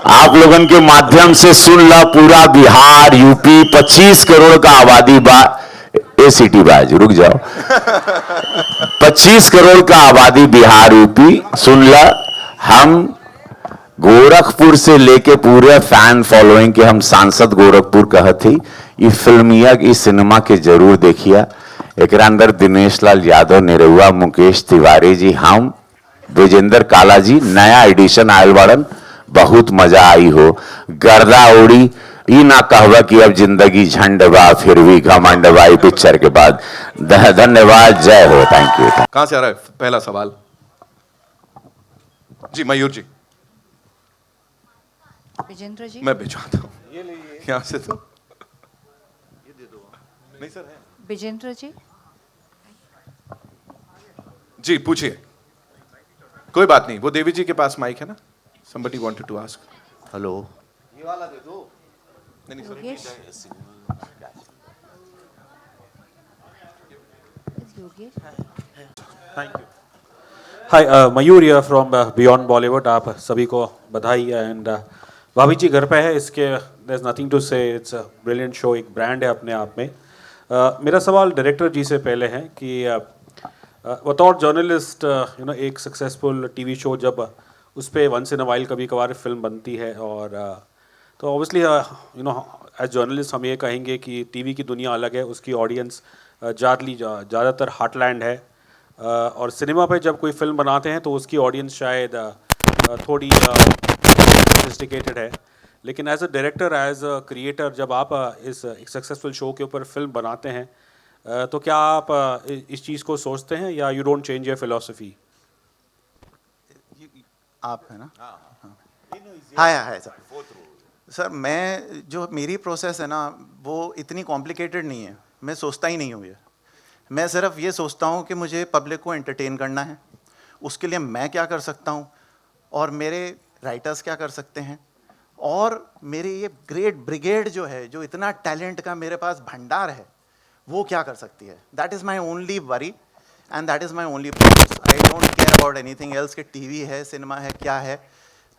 [SPEAKER 5] आप लोगन के माध्यम से सुन ला, पूरा बिहार, यूपी, 25 करोड़ का आबादी बा, सिटी बाज रुक जाओ, 25 करोड़ का आबादी बिहार, यूपी, सुन ला। हम गोरखपुर से लेके पूरे फैन फॉलोइंग के, हम सांसद गोरखपुर कहते, ये फिल्मिया, इस सिनेमा के जरूर देखिए। एक अंदर दिनेश लाल यादव निरहुआ, मुकेश तिवारी जी, हम, विजेंद्र काला जी, नया एडिशन आयल बाड़न, बहुत मजा आई हो, गर्दा उड़ी, ई ना कहवा कि अब जिंदगी झंड बा फिर भी घमंड बा, पिक्चर के बाद। धन्यवाद, जय हो, थैंक यू।
[SPEAKER 7] कहां से आ रहा है पहला सवाल? जी मयूर जी।
[SPEAKER 10] विजेंद्र जी,
[SPEAKER 7] मैं भिजवाता हूँ यहाँ से। तो
[SPEAKER 11] नहीं सर है।
[SPEAKER 10] विजेंद्र जी
[SPEAKER 15] जी पूछिए। कोई बात नहीं, वो देवी जी के पास माइक है ना। somebody wanted to ask.
[SPEAKER 11] Hello.
[SPEAKER 15] ये वाला दे दो। नहीं sir.
[SPEAKER 10] Yogesh Yogesh
[SPEAKER 16] thank you. Hi Mayur here from beyond Bollywood. आप सभी को बधाई एंड भाभी जी घर पे है, इसके देयर इज नथिंग टू से। इट्स अ ब्रिलियंट शो, एक ब्रांड है अपने आप में। मेरा सवाल डायरेक्टर जी से पहले है कि बतौर जर्नलिस्ट यू नो एक सक्सेसफुल टीवी शो जब उस पर वंस इन अ वाइल कभी कभार फिल्म बनती है और तो obviously you know as journalist हम ये कहेंगे कि टीवी की दुनिया अलग है, उसकी ऑडियंस ज़्यादातर हार्टलैंड है और सिनेमा पे जब कोई फिल्म बनाते हैं तो उसकी ऑडियंस शायद थोड़ी सोफिस्टिकेटेड है। लेकिन as a director, as a creator, जब आप इस एक सक्सेसफुल शो के ऊपर फिल्म बनाते हैं तो क्या आप इस चीज़ को सोचते हैं या you don't change your philosophy?
[SPEAKER 13] आप है ना? हाँ सर मैं जो मेरी प्रोसेस है ना वो इतनी कॉम्प्लिकेटेड नहीं है, मैं सोचता ही नहीं हूँ ये। मैं सिर्फ ये सोचता हूँ कि मुझे पब्लिक को एंटरटेन करना है, उसके लिए मैं क्या कर सकता हूँ और मेरे राइटर्स क्या कर सकते हैं और मेरे ये ग्रेट ब्रिगेड जो है, जो इतना टैलेंट का मेरे पास भंडार है, वो क्या कर सकती है। That is my only worry and that is my only promise. I don't care about anything else कि टीवी है, सिनेमा है, क्या है।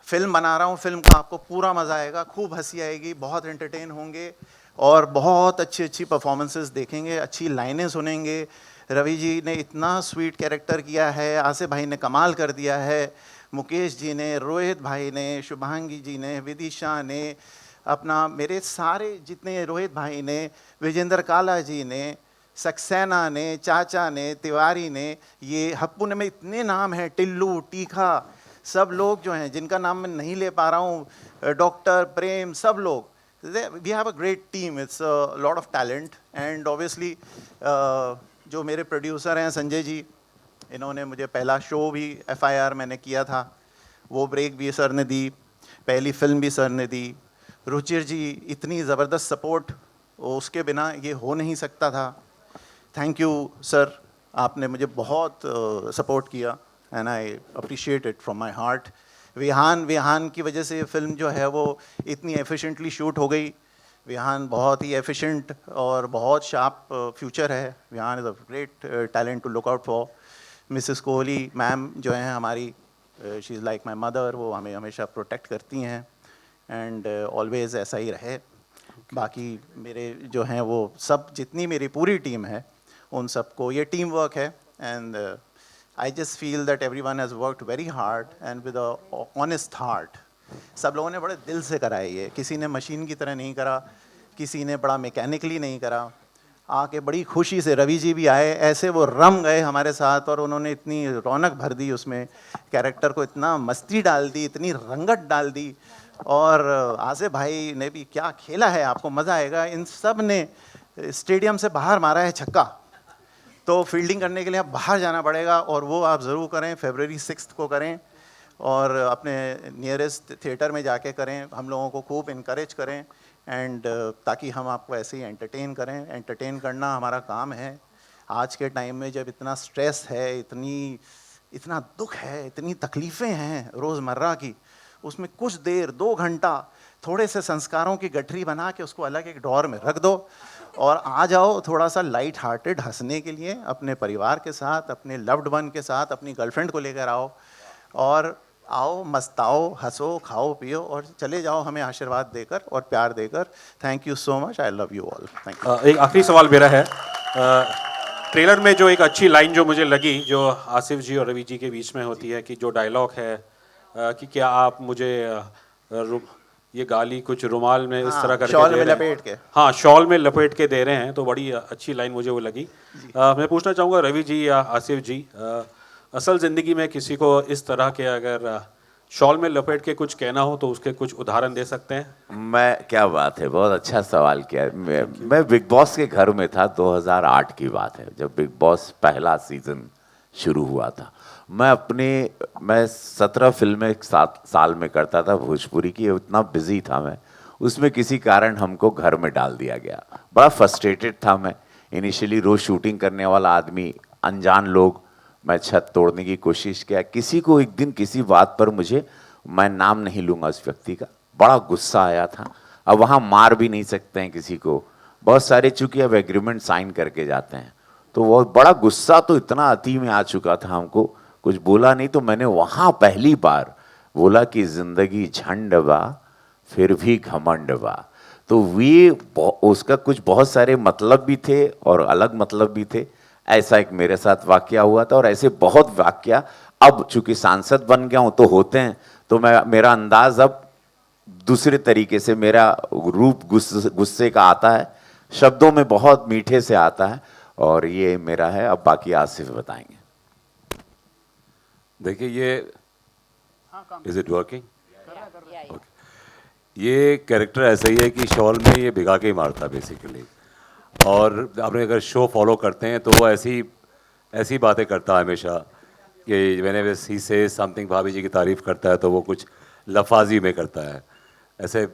[SPEAKER 13] फिल्म बना रहा हूँ, फिल्म का आपको पूरा मज़ा आएगा, खूब हंसी आएगी, बहुत एंटरटेन होंगे और बहुत अच्छी अच्छी परफॉर्मेंसेस देखेंगे, अच्छी लाइनें सुनेंगे। रवि जी ने इतना स्वीट कैरेक्टर किया है, आसिफ भाई ने कमाल कर दिया है, मुकेश जी ने, रोहित भाई ने, शुभांगी जी ने, विदिशा ने, अपना मेरे सारे जितने, रोहित भाई ने, विजेंद्र काला जी ने, सक्सेना ने, चाचा ने, तिवारी ने, ये हप्पू ने, में इतने नाम हैं, टिल्लू, टीखा, सब लोग जो हैं जिनका नाम मैं नहीं ले पा रहा हूँ, डॉक्टर प्रेम, सब लोग। We have a great team, it's a lot of talent and obviously जो मेरे प्रोड्यूसर हैं संजय जी, इन्होंने मुझे पहला शो भी FIR मैंने किया था, वो ब्रेक भी सर ने दी, पहली फिल्म भी सर ने दी। रुचिर जी, इतनी ज़बरदस्त सपोर्ट, उसके बिना ये हो नहीं सकता था। थैंक यू सर, आपने मुझे बहुत सपोर्ट किया and I appreciate it from my heart. Vihaan की वजह से ये फिल्म जो है वो इतनी एफिशिएंटली शूट हो गई। विहान बहुत ही एफिशिएंट और बहुत शार्प फ्यूचर है। Vihaan is a great talent to look out for. Mrs Kohli ma'am जो हैं हमारी, she is like my mother, वो हमें हमेशा प्रोटेक्ट करती हैं एंड ऑलवेज़ ऐसा ही रहे। बाकी मेरे जो हैं वो सब, जितनी मेरी पूरी टीम है, उन सबको, ये टीम वर्क है and I just feel that everyone has worked very hard and with a honest heart. सब लोगों ने बड़े दिल से करा है ये, किसी ने मशीन की तरह नहीं करा, किसी ने बड़ा मैकेनिकली नहीं करा। आके बड़ी खुशी से रवि जी भी आए, ऐसे वो रम गए हमारे साथ और उन्होंने इतनी रौनक भर दी उसमें, कैरेक्टर को इतना मस्ती डाल दी, इतनी रंगत डाल दी। और आसिफ भाई ने भी क्या खेला है, आपको मज़ा आएगा। इन सब ने स्टेडियम से बाहर मारा है छक्का, तो फील्डिंग करने के लिए आप बाहर जाना पड़ेगा और वो आप ज़रूर करें, February 6 को करें और अपने नियरेस्ट थिएटर में जाके करें। हम लोगों को खूब इनकरेज करें एंड ताकि हम आपको ऐसे ही एंटरटेन करें। एंटरटेन करना हमारा काम है। आज के टाइम में जब इतना स्ट्रेस है, इतना दुख है, इतनी तकलीफ़ें हैं रोज़मर्रा की, उसमें कुछ देर, 2 घंटा थोड़े से संस्कारों की गठरी बना के उसको अलग एक ड्रॉर में रख दो और आ जाओ थोड़ा सा लाइट हार्टेड हंसने के लिए, अपने परिवार के साथ, अपने लव्ड वन के साथ, अपनी गर्लफ्रेंड को लेकर आओ और आओ, मस्ताओ, हंसो, खाओ, पियो और चले जाओ हमें आशीर्वाद देकर और प्यार देकर। Thank you so much, I love you all. Thank you.
[SPEAKER 16] एक आखिरी सवाल मेरा है, ट्रेलर में जो एक अच्छी लाइन जो मुझे लगी, जो आसिफ जी और रवि जी के बीच में होती है, कि जो डायलॉग है कि क्या आप मुझे ये गाली कुछ रुमाल में इस तरह करके
[SPEAKER 13] शॉल
[SPEAKER 16] दे
[SPEAKER 13] में
[SPEAKER 16] रहे हैं।
[SPEAKER 13] लपेट के,
[SPEAKER 16] हाँ, शॉल में लपेट के दे रहे हैं, तो बड़ी अच्छी लाइन मुझे वो लगी। मैं पूछना चाहूँगा रवि जी या आसिफ जी, असल ज़िंदगी में किसी को इस तरह के अगर शॉल में लपेट के कुछ कहना हो तो उसके कुछ उदाहरण दे सकते हैं?
[SPEAKER 5] मैं, क्या बात है, बहुत अच्छा सवाल किया। मैं बिग बॉस के घर में था, 2008 की बात है, जब बिग बॉस पहला सीज़न शुरू हुआ था। मैं 17 फिल्में एक साल में करता था भोजपुरी की, इतना बिजी था मैं। उसमें किसी कारण हमको घर में डाल दिया गया। बड़ा फ्रस्ट्रेटेड था मैं। इनिशियली रोज शूटिंग करने वाला आदमी, अनजान लोग, मैं छत तोड़ने की कोशिश किया। किसी को एक दिन किसी बात पर मुझे, मैं नाम नहीं लूंगा उस व्यक्ति का, बड़ा गुस्सा आया था। अब वहाँ मार भी नहीं सकते हैं किसी को, बहुत सारे चूंकि अब एग्रीमेंट साइन करके जाते हैं, तो वो बड़ा गुस्सा तो इतना अति में आ चुका था, हमको कुछ बोला नहीं। तो मैंने वहाँ पहली बार बोला कि जिंदगी झंड बा फिर भी घमंड बा। तो वे उसका कुछ बहुत सारे मतलब भी थे और अलग मतलब भी थे। ऐसा एक मेरे साथ वाकया हुआ था और ऐसे बहुत वाकया अब चूंकि सांसद बन गया हूँ तो होते हैं, तो मेरा अंदाज अब दूसरे तरीके से, मेरा रूप गुस्से का आता है, शब्दों में बहुत मीठे से आता है, और ये मेरा है। अब बाकी आसिफ बताएंगे।
[SPEAKER 3] देखिए ये इज इट वर्किंग? ये कैरेक्टर ऐसा ही है कि शॉल में ये भिगा के ही मारता बेसिकली। और आपने अगर शो फॉलो करते हैं तो वो ऐसी बातें करता है हमेशा कि मैंने ही से समथिंग, भाभी जी की तारीफ़ करता है तो वो कुछ लफाजी में करता है। ऐसे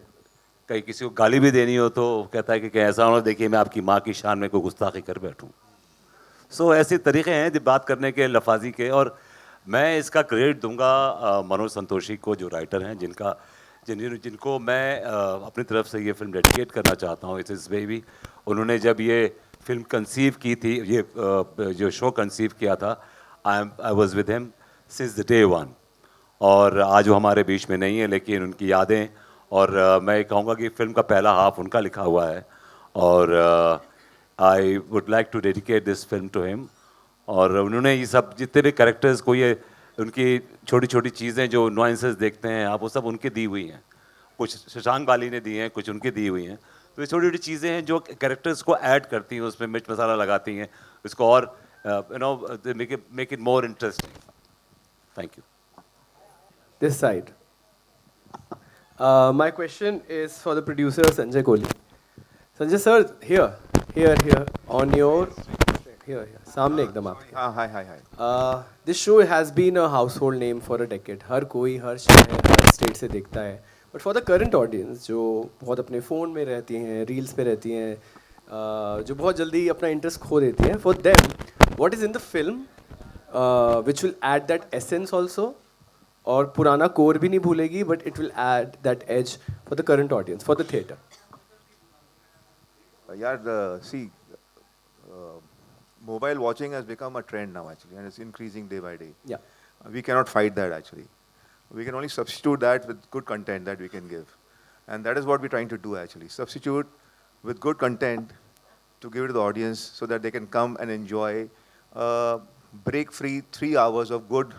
[SPEAKER 3] कहीं किसी को गाली भी देनी हो तो कहता है कि ऐसा होना, देखिए मैं आपकी माँ की शान में कोई गुस्ताखी कर बैठूँ। सो ऐसे तरीके हैं जो बात करने के, लफाजी के। और मैं इसका क्रेडिट दूंगा मनोज संतोषी को, जो राइटर हैं, जिनको मैं अपनी तरफ से ये फिल्म डेडिकेट करना चाहता हूँ। It's baby. उन्होंने जब ये फिल्म कंसीव की थी, ये जो शो कंसीव किया था, I was with him since the day one. और आज वो हमारे बीच में नहीं है, लेकिन उनकी यादें, और मैं कहूँगा कि फिल्म का पहला हाफ उनका लिखा हुआ है। और I would like to dedicate this film to him. और उन्होंने ये सब जितने भी कैरेक्टर्स को, ये उनकी छोटी छोटी चीज़ें जो नुआंसेस देखते हैं आप, वो सब उनकी दी हुई हैं। कुछ शशांक बाली ने दी हैं, कुछ उनकी दी हुई हैं। तो ये छोटी छोटी चीज़ें हैं जो कैरेक्टर्स को ऐड करती हैं, उसमें मिर्च मसाला लगाती हैं इसको, और you know make it more interesting. Thank you.
[SPEAKER 2] This side. My question is for the producer Sanjay Kohli. Sanjay sir, here, on your, here, सामने एकदम आपके.
[SPEAKER 11] हाय.
[SPEAKER 2] This show has been a household name for a decade. हर कोई हर शहर हर स्टेट से देखता है. But for the current audience जो बहुत अपने फ़ोन में रहती हैं, रील्स पे रहती हैं, जो बहुत जल्दी अपना इंटरेस्ट खो देती हैं, for them, what is in the film which will add that essence also? और पुराना कोर भी नहीं भूलेगी, but it will add that edge for the current audience, for the theatre.
[SPEAKER 11] यार see, mobile watching has become a trend now actually, and it's increasing day by day.
[SPEAKER 2] Yeah.
[SPEAKER 11] We cannot fight that actually. We can only substitute that with good content that we can give. And that is what we're trying to do actually. Substitute with good content to give it to the audience so that they can come and enjoy break-free 3 hours of good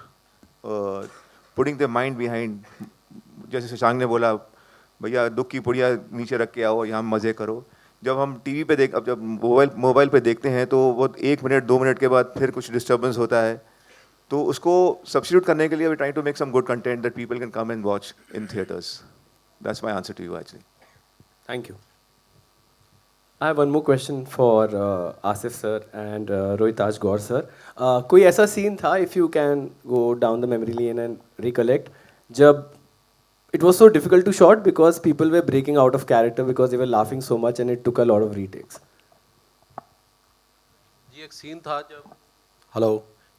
[SPEAKER 11] putting their mind behind. जैसे शशांक ने बोला, भैया दुख की पुड़िया नीचे रख के आओ, यहाँ मज़े करो. जब हम टीवी पे अब जब मोबाइल पे देखते हैं तो वो 1 मिनट 2 मिनट के बाद फिर कुछ डिस्टर्बेंस होता है. तो उसको सब्स्टिट्यूट करने के लिए we trying to make some good content that people can come and watch in theatres. That's my answer to you actually.
[SPEAKER 2] Thank you. I have one more question for Asif sir and Rohitaj Gaur sir. कोई ऐसा सीन था, if you can go down the memory lane and recollect, जब it was so difficult to shot because people were breaking out of character because they were laughing so much and it took a lot of retakes.
[SPEAKER 17] जी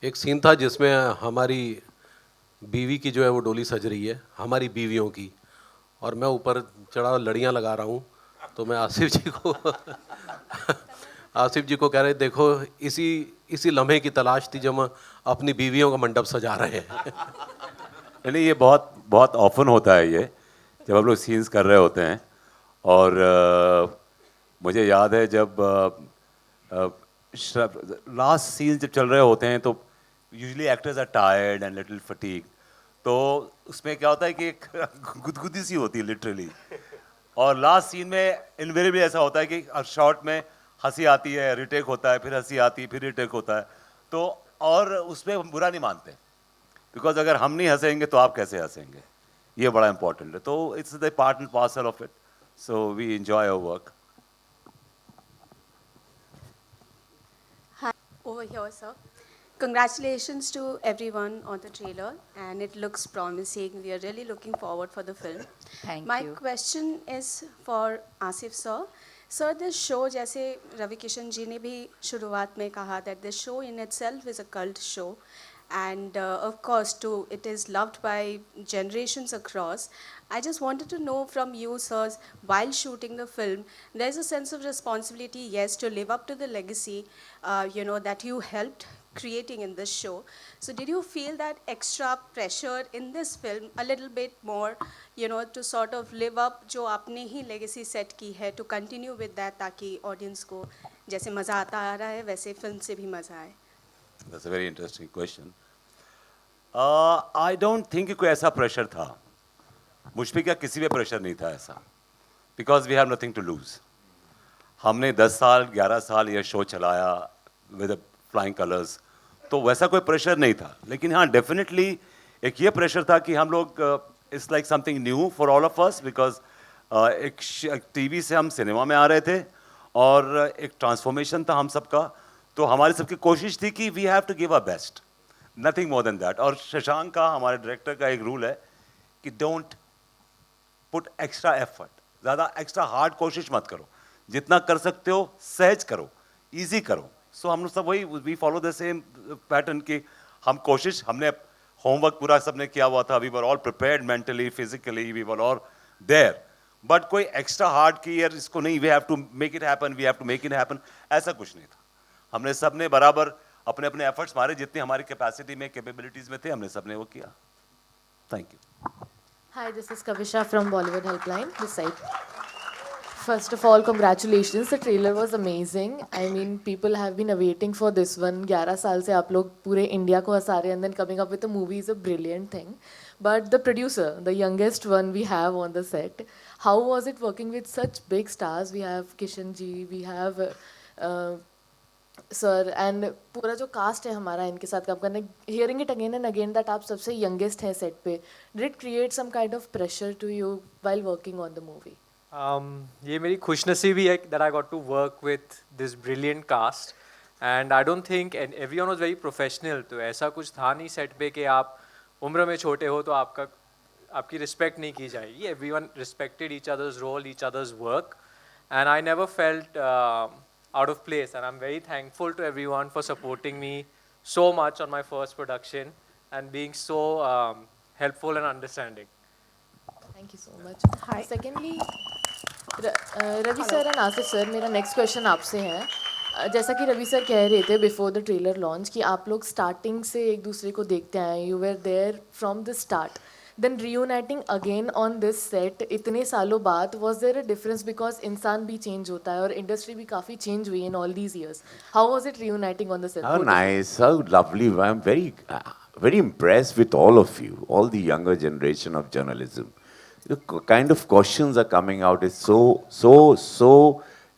[SPEAKER 17] एक सीन था जिसमें हमारी बीवी की जो है वो डोली सज रही है, हमारी बीवियों की, और मैं ऊपर चढ़ा लड़ियाँ लगा रहा हूँ. तो मैं आसिफ जी को कह रहे, देखो इसी लम्हे की तलाश थी जब हम अपनी बीवियों का मंडप सजा रहे हैं.
[SPEAKER 3] नहीं, ये बहुत ऑफन होता है ये, जब हम लोग सीन्स कर रहे होते हैं. और मुझे याद है जब लास्ट सीन्स जब चल रहे होते हैं तो usually actors are tired and little fatigue. तो उसमें क्या होता है कि एक गुदगुदी सी होती है लिटरली. और लास्ट सीन में इनवेरिएबली ऐसा होता है कि शॉट में हंसी आती है, रिटेक होता है, फिर हंसी आती है, फिर रिटेक होता है. तो और उसमें हम बुरा नहीं मानते, बिकॉज अगर हम नहीं हंसेंगे तो आप कैसे हंसेंगे, ये बड़ा इंपॉर्टेंट है. तो it's the part and parcel of it, so we enjoy our work.
[SPEAKER 6] Hi, over here, sir.
[SPEAKER 18] Congratulations to everyone on the trailer, and it looks promising. We are really looking forward for the film.
[SPEAKER 10] Thank
[SPEAKER 18] My
[SPEAKER 10] you.
[SPEAKER 18] question is for Asif sir. Sir, this show, जैसे रवि किशन जी ने भी शुरुआत में कहा that this show in itself is a cult show, and of course, too, it is loved by generations across. I just wanted to know from you, sirs, while shooting the film, there's a sense of responsibility, yes, to live up to the legacy, that you helped creating in this show. So did you feel that extra pressure in this film a little bit more, to sort of live up जो आपने ही legacy set की है, to continue with that ताकि audience को जैसे मज़ा आता आ रहा है वैसे film से भी मज़ा आए?
[SPEAKER 5] That's a very interesting question. I don't think कोई ऐसा pressure था. मुझ पे क्या किसी पे pressure नहीं था ऐसा. Because we have nothing to lose. हमने 10 साल, 11 साल ये show चलाया with the flying colors. तो वैसा कोई प्रेशर नहीं था, लेकिन हाँ डेफिनेटली एक ये प्रेशर था कि हम लोग it's like something new for all of us because एक टीवी से हम सिनेमा में आ रहे थे और एक ट्रांसफॉर्मेशन था हम सबका, तो हमारी सबकी कोशिश थी कि we have to give a best, nothing more than that. और शशांक का, हमारे डायरेक्टर का एक रूल है कि डोंट पुट एक्स्ट्रा एफर्ट, ज़्यादा एक्स्ट्रा हार्ड कोशिश मत करो, जितना कर सकते हो सहज करो, ईजी करो. सो हम लोग सब वही we follow the same pattern कि हम कोशिश, हमने होमवर्क पूरा सबने किया हुआ था, we were all prepared mentally physically, we were all there, but कोई एक्स्ट्रा हार्ड की यार इसको नहीं, we have to make it happen, we have to make it happen, ऐसा कुछ नहीं था. हमने सबने बराबर अपने अपने एफर्ट्स मारे, जितनी हमारी कैपेसिटी में कैपेबिलिटीज में थे हमने सबने वो किया. Thank you.
[SPEAKER 19] Hi, this is Kavisha from Bollywood Helpline, this side. First of all, congratulations. The trailer was amazing. I mean, people have been awaiting for this one. 11 साल से आप लोग पूरे इंडिया को हंसा रहे हैं, and then coming up with a movie is a brilliant thing. But the producer, the youngest one we have on the set, how was it working with such big stars? We have Kishan ji, we have sir, and पूरा जो cast है हमारा इनके साथ काम करने, hearing it again and again that आप सबसे youngest हैं set पे, did it create some kind of pressure to you while working on the movie?
[SPEAKER 1] ये मेरी खुशनसीबी है that I got to work with this brilliant cast, and I don't think and everyone was very professional. तो ऐसा कुछ था नहीं सेट पे कि आप उम्र में छोटे हो तो आपकी रिस्पेक्ट नहीं की जाएगी. Everyone respected each other's role, each other's work, and I never felt out of place, and I'm very thankful to everyone for supporting me so much on my first production and being so helpful and understanding.
[SPEAKER 19] Thank you so much. Hi. Secondly, Ravi sir and Asif sir, मेरा नेक्स्ट क्वेश्चन आपसे है. जैसा कि रवि सर कह रहे थे बिफोर द ट्रेलर लॉन्च कि आप लोग स्टार्टिंग से एक दूसरे को देखते आए, you were there from the start, then reuniting again on this set इतने सालों बाद, was there a difference because इंसान भी चेंज होता है और इंडस्ट्री भी काफ़ी चेंज हुई in all these years. How was it reuniting on the set?
[SPEAKER 5] How nice, how lovely. I'm very impressed with all of you, all the younger generation of journalism. The kind of questions are coming out is so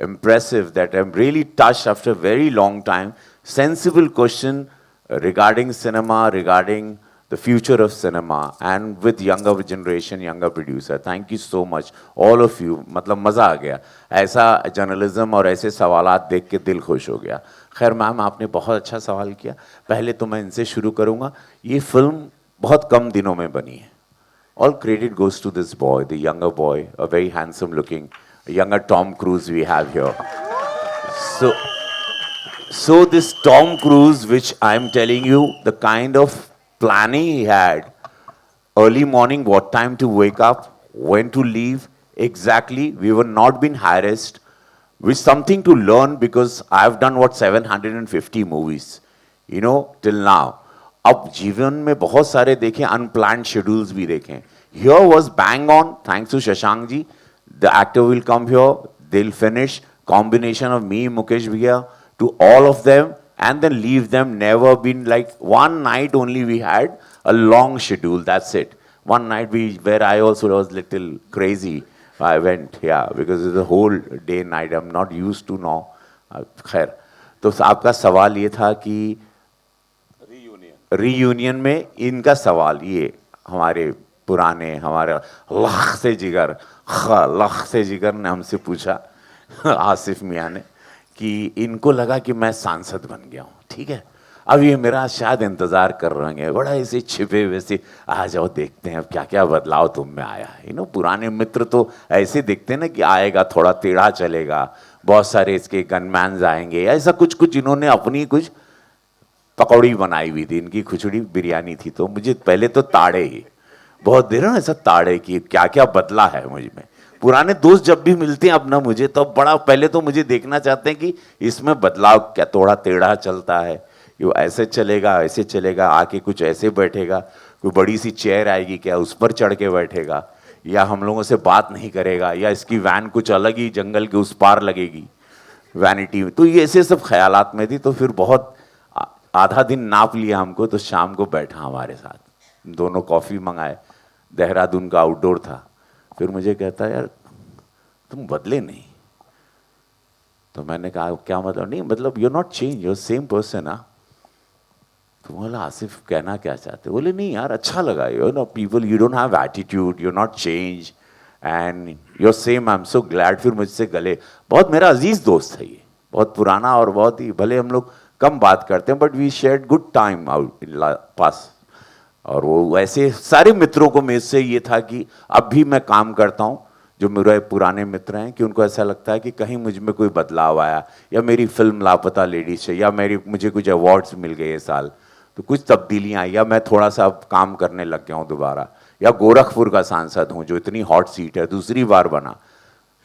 [SPEAKER 5] impressive that I'm really touched after a very long time. Sensible question regarding cinema, regarding the future of cinema, and with younger generation, younger producer. Thank you so much, all of you. मतलब मज़ा आ गया ऐसा जर्नलिज्म और ऐसे सवालात देख के दिल खुश हो गया. खैर मैम, आपने बहुत अच्छा सवाल किया. पहले तो मैं इनसे शुरू करूँगा. ये फिल्म बहुत कम दिनों में बनी है. All credit goes to this boy, the younger boy, a very handsome looking, younger Tom Cruise we have here. So this Tom Cruise, which I'm telling you, the kind of planning he had, early morning, what time to wake up, when to leave, exactly, we were not being harassed, with something to learn because I've done 750 movies, till now. अब जीवन में बहुत सारे देखें, अनप्लान्ड शेड्यूल्स भी देखें. Here was bang on, thanks to Shashank ji. The actor will come here, they'll finish. Combination of me, Mukesh Bhaiya, to all of them, and then leave them. Never been like one night only we had a long schedule. That's it. One night where I also was little crazy. I went, because it's a whole day night. I'm not used to now. खैर, तो आपका सवाल ये था कि रीयूनियन में इनका सवाल ये हमारे पुराने हमारे लाख से जिगर ने हमसे पूछा आसिफ मियाँ ने कि इनको लगा कि मैं सांसद बन गया हूँ. ठीक है, अब ये मेरा शायद इंतजार कर रहे होंगे, बड़ा ऐसे छिपे वैसे, आ जाओ देखते हैं अब क्या क्या बदलाव तुम में आया है। पुराने मित्र तो ऐसे दिखते ना कि आएगा थोड़ा टेढ़ा चलेगा, बहुत सारे इसके गनमैन्स आएंगे, ऐसा कुछ कुछ इन्होंने अपनी कुछ पकौड़ी बनाई हुई थी, इनकी खिचड़ी बिरयानी थी। तो मुझे पहले तो ताड़े ही बहुत देर ना ऐसा ताड़े की क्या क्या बदला है मुझ में। पुराने दोस्त जब भी मिलते हैं अपना मुझे तो बड़ा पहले तो मुझे देखना चाहते हैं कि इसमें बदलाव क्या, थोड़ा टेढ़ा चलता है, ये ऐसे चलेगा ऐसे चलेगा, आके कुछ ऐसे बैठेगा, कोई बड़ी सी चेयर आएगी क्या उस पर चढ़ के बैठेगा, या हम लोगों से बात नहीं करेगा, या इसकी वैन कुछ अलग ही जंगल के उस पार लगेगी वैनिटी में। तो ये ऐसे सब ख्यालात में थी। तो फिर बहुत आधा दिन नाप लिया हमको, तो शाम को बैठा हमारे साथ, दोनों कॉफ़ी मंगाए, देहरादून का आउटडोर था। फिर मुझे कहता है यार तुम बदले नहीं। तो मैंने कहा क्या मतलब? नहीं मतलब you not change, you same person. तो बोला आसिफ कहना क्या चाहते? बोले नहीं यार अच्छा लगा, you know people you don't have attitude, you not change and you same, I am so glad. फिर मुझसे गले, बहुत मेरा अजीज दोस्त है ये, बहुत पुराना और बहुत ही, भले हम लोग कम बात करते हैं but we shared good time out in pass. और वो ऐसे सारे मित्रों को मेरे से ये था कि अब भी मैं काम करता हूँ जो मेरे पुराने मित्र हैं, कि उनको ऐसा लगता है कि कहीं मुझ में कोई बदलाव आया, या मेरी फिल्म लापता लेडीज है, या मुझे कुछ अवार्ड्स मिल गए ये साल, तो कुछ तब्दीलियाँ आई, या मैं थोड़ा सा अब काम करने लग गया हूँ दोबारा, या गोरखपुर का सांसद हूँ जो इतनी हॉट सीट है दूसरी बार बना,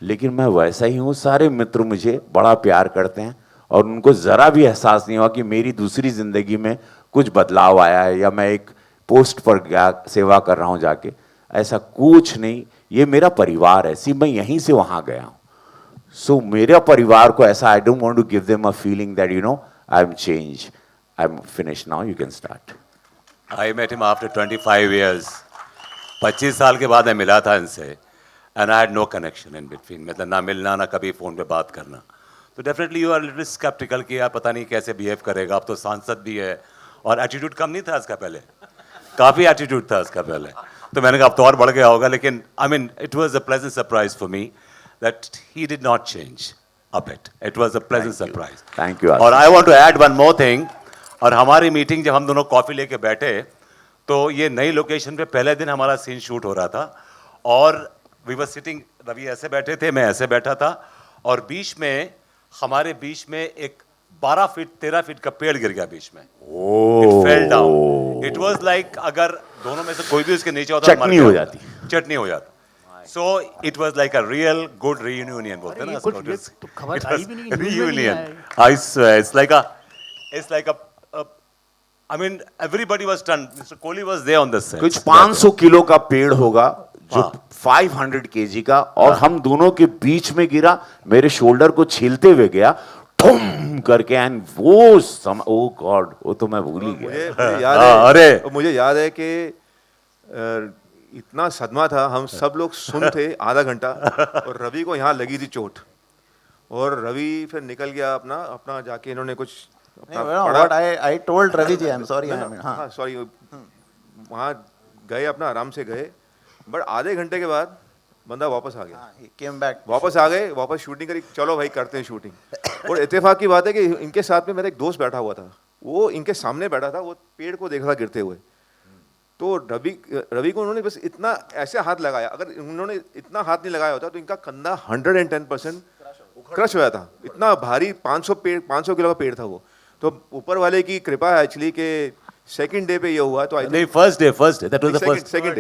[SPEAKER 5] लेकिन मैं वैसा ही हूँ। सारे मित्र मुझे बड़ा प्यार करते हैं और उनको ज़रा भी एहसास नहीं हुआ कि मेरी दूसरी ज़िंदगी में कुछ बदलाव आया है, या मैं एक पोस्ट पर गया सेवा कर रहा हूँ जाके, ऐसा कुछ नहीं। ये मेरा परिवार है, सी मैं यहीं से वहाँ गया हूँ। सो मेरे परिवार को ऐसा, I don't want to give them a feeling that you know I am change, I am finish now, you can start.
[SPEAKER 3] I met him after 25 years। 25 साल के बाद मैं मिला था इनसे, and I had no connection in between, मतलब ना मिलना ना कभी फ़ोन पे बात करना। तो definitely you are little sceptical कि यार पता नहीं कैसे बिहेव करेगा, अब तो सांसद भी है, और एटीट्यूड कम नहीं था इसका पहले, काफ़ी एटीट्यूड था इसका पहले। तो मैंने कहा अब तो और बढ़ गया होगा, लेकिन I mean it was a pleasant surprise for me that he did not change a bit, it was a pleasant surprise.
[SPEAKER 5] Thank you.
[SPEAKER 3] और I want to add one more thing, और हमारी मीटिंग जब हम दोनों कॉफ़ी लेके बैठे तो ये नई लोकेशन पे पहले दिन हमारा सीन शूट हो रहा था, और वी वर सिटिंग, रवि ऐसे बैठे थे, मैं ऐसे बैठा था, और बीच में हमारे बीच में एक 12 फीट 13 फीट का पेड़ गिर गया बीच में। It fell down. It was like अगर दोनों में से कोई भी उसके नीचे होता
[SPEAKER 5] चटनी हो जाती,
[SPEAKER 3] चटनी हो जाता। So it was like a real good reunion बोलते हैं ना इसको।
[SPEAKER 20] खबर आई भी नहीं,
[SPEAKER 3] reunion. I swear it's like a I mean everybody was stunned. Mr. Kohli was there on the set.
[SPEAKER 5] कुछ 500 किलो का पेड़ होगा जो 500 kg का, और हम दोनों के बीच में गिरा, मेरे शोल्डर को छीलते हुए गया ठुम करके, एंड वो ओ गॉड, वो तो मैं भूल ही गया।
[SPEAKER 21] मुझे याद है,
[SPEAKER 3] अरे
[SPEAKER 21] मुझे याद है कि इतना सदमा था, हम सब लोग सुन थे आधा घंटा, और रवि को यहाँ लगी थी चोट, और रवि फिर निकल गया अपना जाके, इन्होंने कुछ
[SPEAKER 13] I told Ravi ji, I'm sorry.
[SPEAKER 21] हाँ सॉरी, वहाँ गए, अपना आराम से गए, बट आधे घंटे के बाद बंदा वापस आ गया।
[SPEAKER 13] He came back.
[SPEAKER 21] वापस आ गए, वापस शूटिंग करी, चलो भाई करते हैं शूटिंग। और इत्तेफाक की बात है कि इनके साथ में मेरा एक दोस्त बैठा हुआ था, वो इनके सामने बैठा था, वो पेड़ को देख रहा था गिरते हुए। तो रवि को उन्होंने बस इतना ऐसे हाथ लगाया, अगर उन्होंने इतना हाथ नहीं लगाया होता तो इनका कंधा 110% क्रश हुआ था। इतना भारी 500 किलो का पेड़ था वो। तो ऊपर वाले की कृपा है एक्चुअली के सेकंड डे पे ये हुआ। तो
[SPEAKER 3] नहीं, first day that was the first,
[SPEAKER 21] second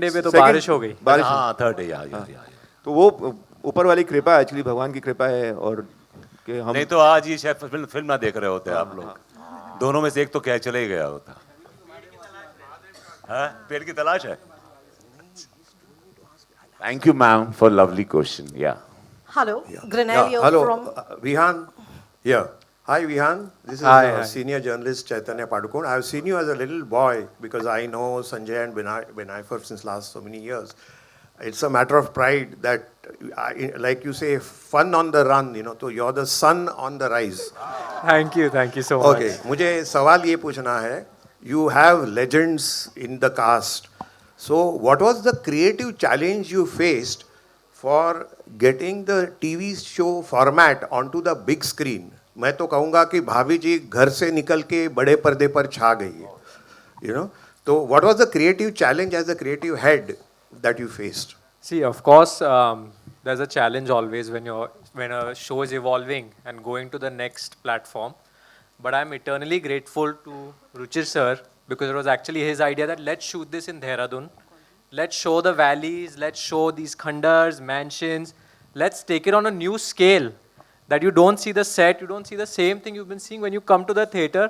[SPEAKER 21] day
[SPEAKER 1] पे तो बारिश हो गई,
[SPEAKER 21] बारिश।
[SPEAKER 3] हाँ, थर्ड डे यार।
[SPEAKER 21] तो वो ऊपर वाली कृपा है एक्चुअली, भगवान की कृपा है। और कि हम
[SPEAKER 3] नहीं तो आज ये शायद फिल्म ना देख रहे होते आप लोग, दोनों में से एक तो क्या चले गया होता। पेड़ की तलाश है।
[SPEAKER 5] Thank you, ma'am, for lovely question. Yeah.
[SPEAKER 22] Hello, Grenelio
[SPEAKER 23] Hello,
[SPEAKER 22] from...
[SPEAKER 23] Vihan. Yeah. Hi, Vihan. This is
[SPEAKER 1] Hi.
[SPEAKER 23] senior journalist Chaitanya Padukone. I have seen you as a little boy because I know Sanjay and Binay since last so many years. It's a matter of pride that, like you say, fun on the run. You know, so you're the sun on the rise.
[SPEAKER 1] Thank you so much.
[SPEAKER 23] Okay. मुझे सवाल ये पूछना है. You have legends in the cast. So, what was the creative challenge you faced for getting the TV show format onto the big screen? मैं तो कहूँगा कि भाभी जी घर से निकल के बड़े पर्दे पर छा गई है, यू नो. तो what was the creative challenge as a creative head that you faced?
[SPEAKER 1] See, of course, there's a challenge always when a show is evolving and going to the next platform. But I'm eternally grateful to Ruchir sir because it was actually his idea that let's shoot this in Dehradun. Let's show the valleys. Let's show these khandars, mansions. Let's take it on a new scale that you don't see the set, you don't see the same thing you've been seeing when you come to the theater.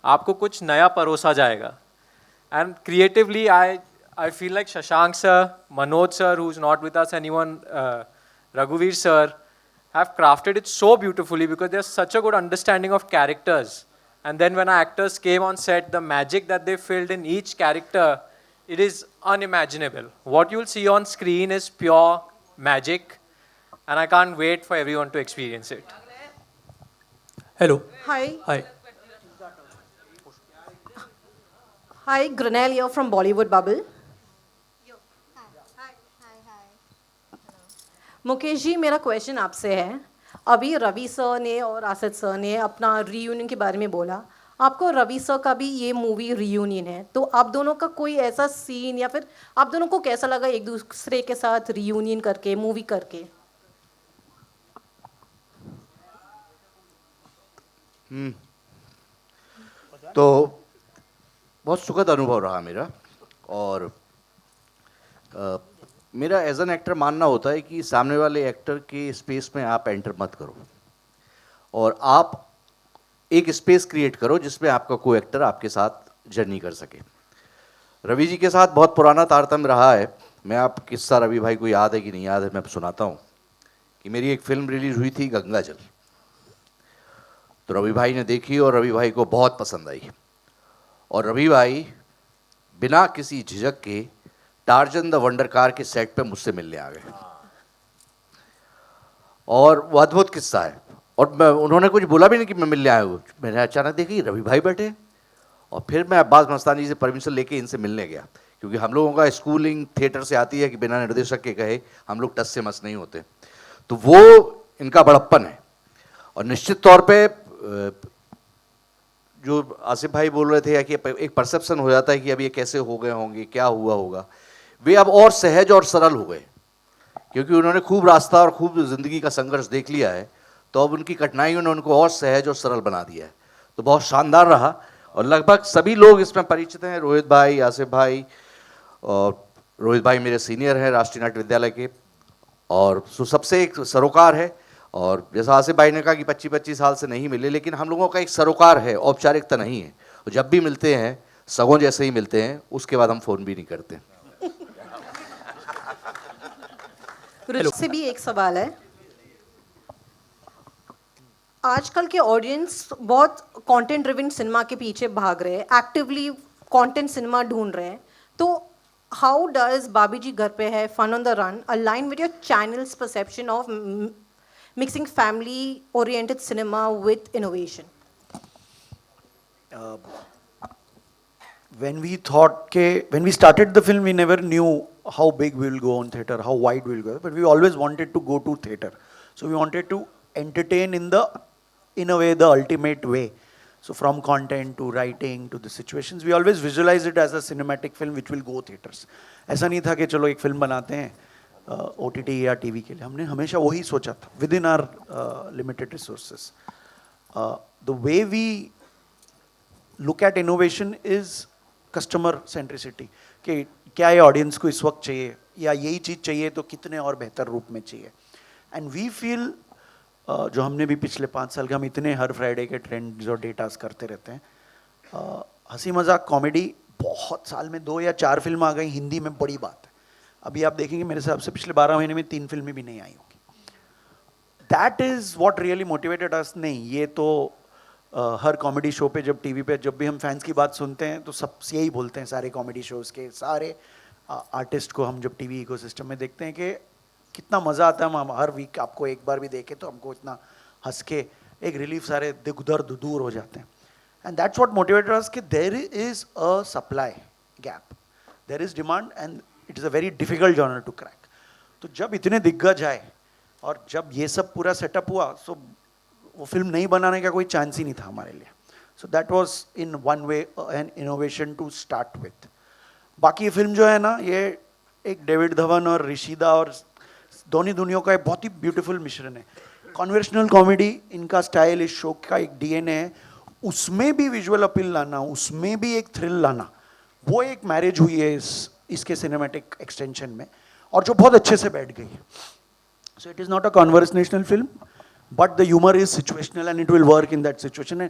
[SPEAKER 1] आपको कुछ नया परोसा जाएगा. And creatively, I feel like Shashank sir, Manoj sir, who's not with us, anyone, Raghuveer sir, have crafted it so beautifully because there's such a good understanding of characters. And then when our actors came on set, the magic that they filled in each character, it is unimaginable. What you'll see on screen is pure magic, and I can't wait for everyone to experience it.
[SPEAKER 8] Hello.
[SPEAKER 22] Hi.
[SPEAKER 8] Hi.
[SPEAKER 22] Hi, Granelle here from Bollywood Bubble. Mukesh ji, मेरा क्वेश्चन आपसे है. अभी रवि सर ने और आसिफ सर ने अपना रीयूनियन के बारे में बोला. आपको रवि सर का भी ये मूवी रीयूनियन है, तो आप दोनों का कोई ऐसा सीन या फिर आप दोनों को कैसा लगा एक दूसरे के साथ रीयूनियन करके, मूवी करके?
[SPEAKER 11] तो बहुत सुखद अनुभव रहा मेरा. और मेरा एज एन एक्टर मानना होता है कि सामने वाले एक्टर के स्पेस में आप एंटर मत करो और आप एक स्पेस क्रिएट करो जिसमें आपका कोई एक्टर आपके साथ जर्नी कर सके. रवि जी के साथ बहुत पुराना तारतम्य रहा है. मैं आप किस्सा रवि भाई को याद है कि नहीं याद है, मैं सुनाता हूँ कि मेरी एक फिल्म रिलीज हुई थी गंगा जल. तो रवि भाई ने देखी और रवि भाई को बहुत पसंद आई और रवि भाई बिना किसी झिझक के टार्जन द वंडर कार के सेट पे मुझसे मिलने आ गए. और वो अद्भुत किस्सा है. और उन्होंने कुछ बोला भी नहीं कि मैं मिलने आया हूँ. मैंने अचानक देखी रवि भाई बैठे और फिर मैं अब्बास मस्तानी से परमिशन लेके इनसे मिलने गया, क्योंकि हम लोगों का स्कूलिंग थिएटर से आती है कि बिना निर्देशक के कहे हम लोग टस से मस नहीं होते. तो वो इनका बड़प्पन है. और निश्चित तौर पे जो आसिफ भाई बोल रहे थे कि एक परसेप्शन हो जाता है कि अब ये कैसे हो गए होंगे, क्या हुआ होगा, वे अब और सहज और सरल हो गए क्योंकि उन्होंने खूब रास्ता और खूब ज़िंदगी का संघर्ष देख लिया है. तो अब उनकी कठिनाइयों ने उनको और सहज और सरल बना दिया है. तो बहुत शानदार रहा और लगभग सभी लोग इसमें परिचित हैं. रोहित भाई, आसिफ भाई, और रोहित भाई मेरे सीनियर हैं राष्ट्रीय नाट्य विद्यालय के, और सबसे एक सरोकार है. और जैसा आसिफ भाई ने कहा कि 25-25 साल से नहीं मिले, लेकिन हम लोगों का एक सरोकार है, औपचारिकता नहीं है. और जब भी मिलते हैं सगों जैसे ही मिलते हैं, उसके बाद हम फ़ोन भी नहीं करते.
[SPEAKER 22] से भी एक सवाल है. आजकल के ऑडियंस बहुत कंटेंट ड्रिवन सिनेमा के पीछे भाग रहे हैं, एक्टिवली कंटेंट सिनेमा ढूंढ रहे हैं. तो हाउ डज बाबी जी घर पे है, fun on the run align with your channel's perception of mixing family oriented cinema with innovation?
[SPEAKER 12] When we started the film, we never knew how big we will go on theater, how wide we will go, but we always wanted to go to theater. So we wanted to entertain in a way, the ultimate way. So from content to writing to the situations, we always visualize it as a cinematic film which will go theaters. ऐसा नहीं था कि चलो एक फिल्म बनाते हैं OTT या टीवी के लिए. हमने हमेशा वही सोचा था within our limited resources. The way we look at innovation is customer centricity, कि क्या ये ऑडियंस को इस वक्त चाहिए या यही चीज़ चाहिए तो कितने और बेहतर रूप में चाहिए. एंड वी फील जो हमने भी पिछले 5 साल के हम इतने हर फ्राइडे के ट्रेंड्स और डेटास करते रहते हैं. हंसी मजाक कॉमेडी बहुत साल में 2 या 4 फिल्म आ गई हिंदी में, बड़ी बात है. अभी आप देखेंगे मेरे हिसाब से पिछले 12 महीने में 3 फिल्में भी नहीं आई होंगी. That is what really motivated us. नहीं, ये तो हर कॉमेडी शो पे जब टीवी पे जब भी हम फैंस की बात सुनते हैं तो सब यही बोलते हैं, सारे कॉमेडी शोज़ के सारे आर्टिस्ट को हम जब टीवी इकोसिस्टम में देखते हैं कि कितना मज़ा आता है. हम हर वीक आपको एक बार भी देखें तो हमको इतना हंस के एक रिलीफ, सारे दर्द दूर हो जाते हैं. And that's what motivated us कि there is a supply gap, there is demand and it is a very difficult genre to crack. तो जब इतने दिग्गज आए और जब ये सब पूरा सेटअप हुआ, सो वो फिल्म नहीं बनाने का कोई चांस ही नहीं था हमारे लिए. So that was in one way an innovation to start with. बाकी ये फिल्म जो है ना, ये एक डेविड धवन और ऋषिदा और दोनों दुनियाओं का एक बहुत ही ब्यूटीफुल मिश्रण है. कॉन्वर्सेशनल कॉमेडी इनका स्टाइल, इस शो का एक डीएनए है. उसमें भी विजुअल अपील लाना, उसमें भी एक थ्रिल लाना, वो एक मैरिज हुई है इसके सिनेमैटिक एक्सटेंशन में, और जो बहुत अच्छे से बैठ गई. So it is not a conversational film, but the humour is situational and it will work in that situation.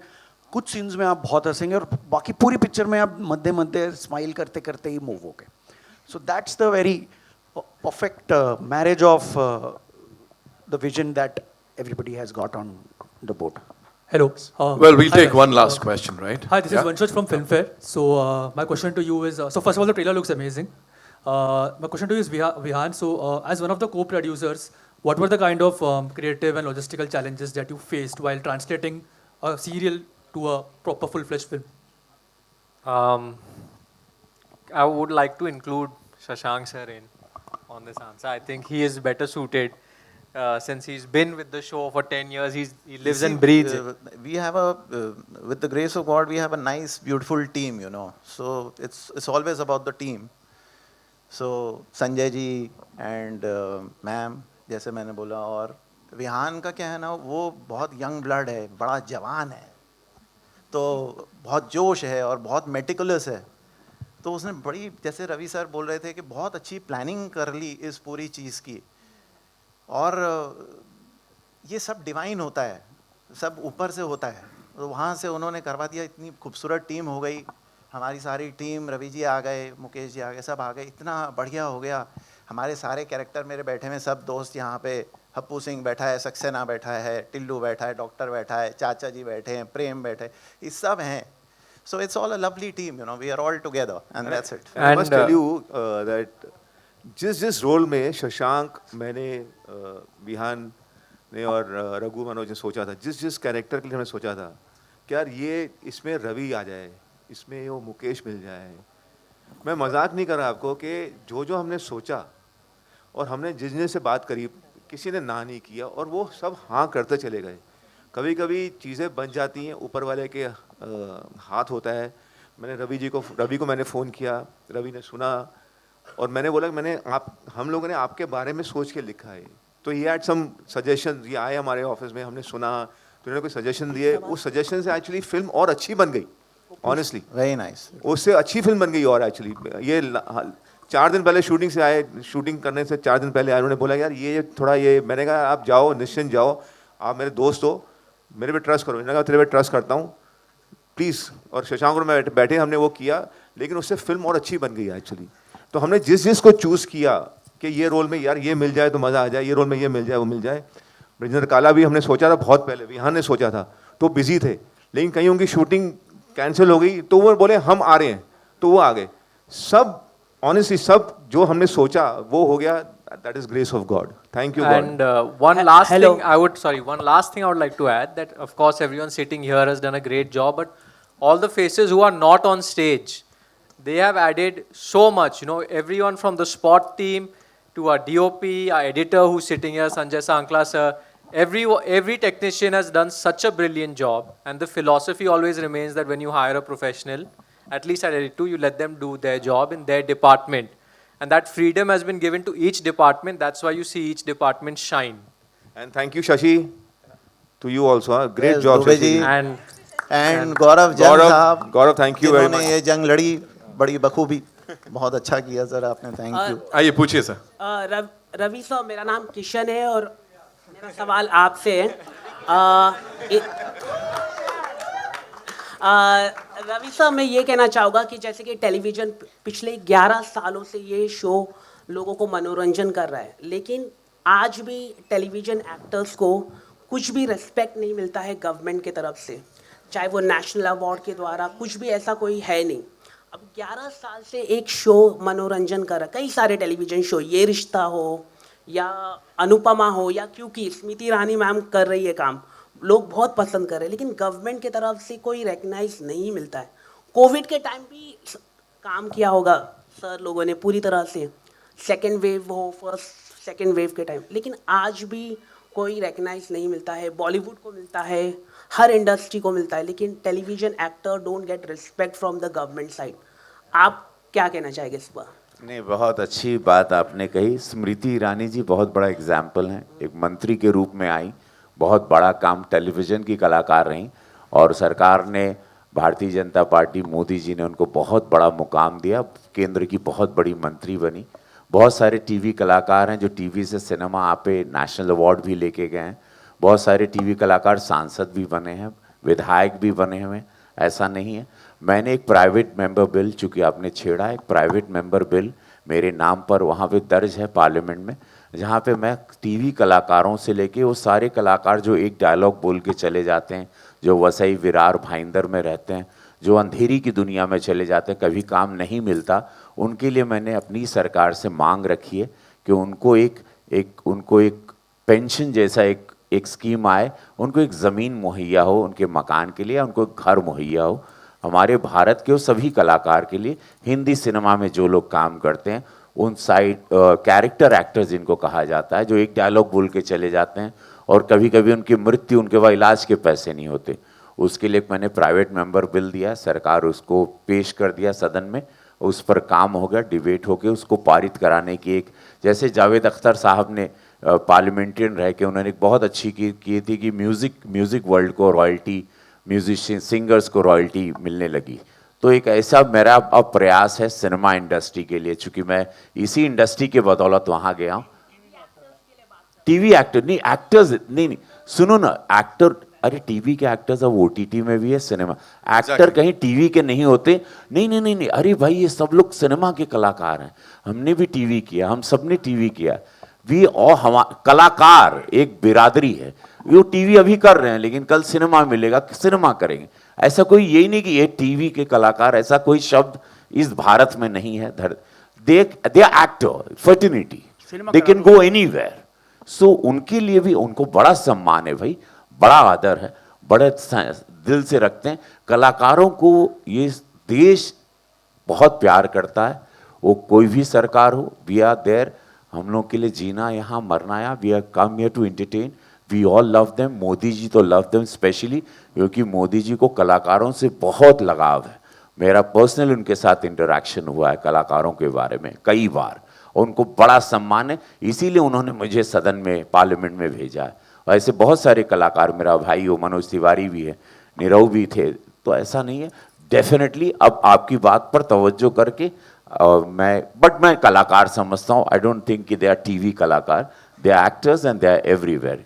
[SPEAKER 12] कुछ सीन्स में आप बहुत हंसेंगे और बाकी पूरी पिक्चर में आप मध्य मध्य स्माइल करते करते ही मूव हो गए. So that's the very perfect marriage of the vision that everybody has got on the board.
[SPEAKER 8] Hello.
[SPEAKER 15] Well, we'll
[SPEAKER 8] hi,
[SPEAKER 15] take
[SPEAKER 8] guys.
[SPEAKER 15] one last question, right?
[SPEAKER 8] Hi, this
[SPEAKER 15] Yeah.
[SPEAKER 8] is Vanshaj from Filmfare. So my question to you is, so first of all, the trailer looks amazing. My question to you is, Vihan, so as one of the co-producers, what were the kind of creative and logistical challenges that you faced while translating a serial to a proper full-fledged film?
[SPEAKER 1] I would like to include Shashank sir on this answer. I think he is better suited since he's been with the show for 10 years. He lives and breathes it.
[SPEAKER 13] We have with the grace of God, we have a nice, beautiful team, you know. So it's always about the team. So Sanjay ji and ma'am, जैसे मैंने बोला, और विहान का क्या है ना, वो बहुत यंग ब्लड है, बड़ा जवान है, तो बहुत जोश है और बहुत मेटिकुलस है. तो उसने बड़ी, जैसे रवि सर बोल रहे थे कि बहुत अच्छी प्लानिंग कर ली इस पूरी चीज़ की. और ये सब डिवाइन होता है, सब ऊपर से होता है. तो वहाँ से उन्होंने करवा दिया. इतनी खूबसूरत टीम हो गई हमारी सारी टीम. रवि जी आ गए, मुकेश जी आ गए, सब आ गए. इतना बढ़िया हो गया. हमारे सारे कैरेक्टर मेरे बैठे हैं, सब दोस्त यहाँ पे. हप्पू सिंह बैठा है, सक्सेना बैठा है, टिल्लू बैठा है, डॉक्टर बैठा है, चाचा जी बैठे हैं, प्रेम बैठे, ये सब हैं. So it's all a lovely team, you know. We are all together, and that's it.
[SPEAKER 21] I must tell you that जिस रोल में शशांक, मैंने, विहान ने और रघु मनोज ने सोचा था, जिस कैरेक्टर के लिए हमने सोचा था कि यार ये इसमें रवि आ जाए, इसमें वो मुकेश मिल जाए. मैं मजाक नहीं कर रहा आपको कि जो हमने सोचा और हमने जिस से बात करी, किसी ने ना नहीं किया और वो सब हाँ करते चले गए. कभी कभी चीज़ें बन जाती हैं, ऊपर वाले के हाथ होता है. मैंने रवि को मैंने फ़ोन किया, रवि ने सुना और मैंने बोला कि हम लोगों ने आपके बारे में सोच के लिखा है. तो ये हैड सम सजेशन. ये आए हमारे ऑफिस में, हमने सुना, तो उन्होंने कोई सजेशन दिए. उस सजेशन से एक्चुअली फिल्म और अच्छी बन गई. Honestly
[SPEAKER 13] very nice.
[SPEAKER 21] उससे अच्छी फिल्म बन गई. और एक्चुअली ये 4 दिन पहले शूटिंग से आए, शूटिंग करने से 4 दिन पहले आए. उन्होंने बोला यार ये थोड़ा, ये मैंने कहा आप जाओ, निश्चिंत जाओ, आप मेरे दोस्त हो, मेरे पे ट्रस्ट करो. मैंने कहा तेरे पे ट्रस्ट करता हूँ प्लीज़. और शशांक और मैं बैठे, हमने वो किया, लेकिन उससे फिल्म और अच्छी बन गई एक्चुअली. तो हमने जिस को चूज़ किया कि ये रोल में यार ये मिल जाए तो मज़ा आ जाए, ये रोल में ये मिल जाए वो मिल जाए. ब्रिजेंद्र काला भी हमने सोचा था बहुत पहले, विहान ने सोचा था, तो बिजी थे, लेकिन कहीं उनकी शूटिंग कैंसिल हो गई, तो वो बोले हम आ रहे हैं, तो वो आ गए. सब ऑनेस्टली सब जो हमने सोचा वो हो गया. That is grace of God. Thank you, God.
[SPEAKER 1] And one last thing I would like to add, that of course everyone sitting here has done a great job, but all the faces who are not on stage, they have added so much. You know, everyone from the spot team to our DOP, our editor who's sitting here, Sanjay Sankla sir, every technician has done such a brilliant job. And the philosophy always remains that when you hire a professional, at least at Edit2, you let them do their job in their department. And that freedom has been given to each department. That's why you see each department shine.
[SPEAKER 21] And thank you, Shashi, to you also. Huh? Great job,
[SPEAKER 13] Dubey
[SPEAKER 21] Shashi.
[SPEAKER 13] Ji. And Gaurav Jain साहब,
[SPEAKER 21] Gaurav, thank you very much.
[SPEAKER 13] जिन्होंने ये जंग लड़ी बड़ी बखूबी, बहुत अच्छा किया सर आपने. Thank you.
[SPEAKER 15] आइए पूछिए सर.
[SPEAKER 4] रवि सर, मेरा नाम किशन है और मेरा सवाल आपसे है. रवि सर, मैं ये कहना चाहूँगा कि जैसे कि टेलीविज़न पिछले 11 सालों से ये शो लोगों को मनोरंजन कर रहा है, लेकिन आज भी टेलीविज़न एक्टर्स को कुछ भी रिस्पेक्ट नहीं मिलता है गवर्नमेंट की तरफ से, चाहे वो नेशनल अवार्ड के द्वारा, कुछ भी ऐसा कोई है नहीं. अब 11 साल से एक शो मनोरंजन कर रहा है, कई सारे टेलीविज़न शो, ये रिश्ता हो या अनुपमा हो या क्योंकि स्मृति ईरानी मैम कर रही है काम, लोग बहुत पसंद कर रहे हैं, लेकिन गवर्नमेंट की तरफ से कोई रिकग्नाइज नहीं मिलता है. कोविड के टाइम भी काम किया होगा सर लोगों ने पूरी तरह से, सेकेंड वेव हो, फर्स्ट सेकेंड वेव के टाइम, लेकिन आज भी कोई रिकग्नाइज नहीं मिलता है, बॉलीवुड को मिलता है, हर इंडस्ट्री को मिलता है, लेकिन television actor don't get respect from the government side. आप क्या कहना चाहेंगे इस पर?
[SPEAKER 5] नहीं, बहुत अच्छी बात आपने कही। स्मृति ईरानी जी बहुत बड़ा एग्जाम्पल हैं, एक मंत्री के रूप में आई, बहुत बड़ा काम, टेलीविज़न की कलाकार रहीं और सरकार ने, भारतीय जनता पार्टी, मोदी जी ने उनको बहुत बड़ा मुकाम दिया, केंद्र की बहुत बड़ी मंत्री बनी। बहुत सारे टीवी कलाकार हैं जो टीवी से सिनेमा आपे नेशनल अवार्ड भी लेके गए हैं। बहुत सारे टीवी कलाकार सांसद भी बने हैं, विधायक भी बने हुए हैं, ऐसा नहीं है। मैंने एक प्राइवेट मेंबर बिल, चूँकि आपने छेड़ा, एक प्राइवेट मेंबर बिल मेरे नाम पर वहाँ पे दर्ज है पार्लियामेंट में, जहाँ पे मैं टीवी कलाकारों से लेके वो सारे कलाकार जो एक डायलॉग बोल के चले जाते हैं, जो वसई विरार भाईंदर में रहते हैं, जो अंधेरी की दुनिया में चले जाते हैं, कभी काम नहीं मिलता, उनके लिए मैंने अपनी सरकार से मांग रखी है कि उनको एक पेंशन जैसा एक स्कीम आए, उनको एक ज़मीन मुहैया हो उनके मकान के लिए, उनको एक घर मुहैया हो। हमारे भारत के सभी कलाकार के लिए, हिंदी सिनेमा में जो लोग काम करते हैं, उन साइड कैरेक्टर एक्टर्स जिनको कहा जाता है, जो एक डायलॉग बोल के चले जाते हैं और कभी कभी उनकी मृत्यु, उनके वह इलाज के पैसे नहीं होते, उसके लिए मैंने प्राइवेट मेंबर बिल दिया, सरकार उसको पेश कर दिया सदन में, उस पर काम हो गया, डिबेट होकर उसको पारित कराने की एक, जैसे जावेद अख्तर साहब ने पार्लियामेंट्रियन रह के उन्होंने एक बहुत अच्छी की थी कि म्यूज़िक वर्ल्ड को रॉयल्टी, म्यूजिशियन सिंगर्स को रॉयल्टी मिलने लगी। तो एक ऐसा मेरा अब प्रयास है सिनेमा इंडस्ट्री के लिए, चूँकि मैं इसी इंडस्ट्री के बदौलत वहाँ गया हूँ। टीवी एक्टर नहीं, एक्टर्स नहीं, सुनो ना, एक्टर, अरे टीवी के एक्टर्स अब ओटीटी में भी है, सिनेमा एक्टर कहीं टीवी के नहीं होते। नहीं, अरे भाई ये सब लोग सिनेमा के कलाकार हैं, हमने भी टीवी किया, हम सब ने टीवी किया, और हम कलाकार एक बिरादरी है, वो टीवी अभी कर रहे हैं लेकिन कल सिनेमा मिलेगा, सिनेमा करेंगे। ऐसा कोई यही नहीं कि ये टीवी के कलाकार, ऐसा कोई शब्द इस भारत में नहीं है। The actor fraternity, they can go anywhere. So उनके लिए भी उनको बड़ा सम्मान है भाई, बड़ा आदर है, बड़े दिल से रखते हैं। कलाकारों को ये देश बहुत प्यार करता है, वो कोई भी सरकार हो, वी आर देयर, हम लोग के लिए जीना यहाँ, मरना यहाँ, we are come here to entertain, we all love them. Modi ji तो लव देम स्पेशली, क्योंकि मोदी जी को कलाकारों से बहुत लगाव है। मेरा पर्सनल उनके साथ इंटरेक्शन हुआ है कलाकारों के बारे में कई बार, और उनको बड़ा सम्मान है, इसीलिए उन्होंने मुझे सदन में, पार्लियामेंट में भेजा है। और ऐसे बहुत सारे कलाकार, मेरा भाई हो मनोज तिवारी भी है, नीरव भी थे, तो ऐसा नहीं है। डेफिनेटली अब आपकी बात पर तवज्जो करके मैं कलाकार समझता हूँ। आई डोंट थिंक कि दे आर टीवी कलाकार, they are actors and they are everywhere.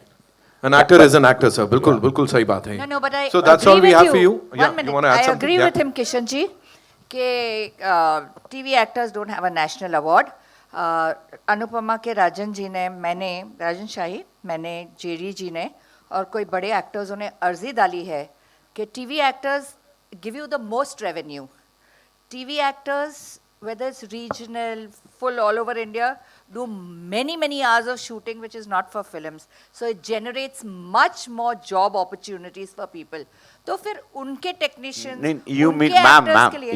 [SPEAKER 15] An actor is an actor, sir. बिल्कुल सही बात है।
[SPEAKER 10] No, but I
[SPEAKER 15] so that's all we have for you.
[SPEAKER 10] One minute.
[SPEAKER 15] You want to add
[SPEAKER 10] I
[SPEAKER 15] something?
[SPEAKER 10] agree with him, Kishan ji, कि TV actors don't have a national award. Anupama के राजन जी ने, मैंने, राजन शाही, मैंने, जेरी जी ने और कोई बड़े एक्टर्सों ने अर्जी डाली है कि TV actors give you the most revenue. TV actors, whether it's regional, full all over India, do many hours of shooting which is not for films. So it generates much more job opportunities for people. तो फिर उनके technicians,
[SPEAKER 5] you mean, ma'am,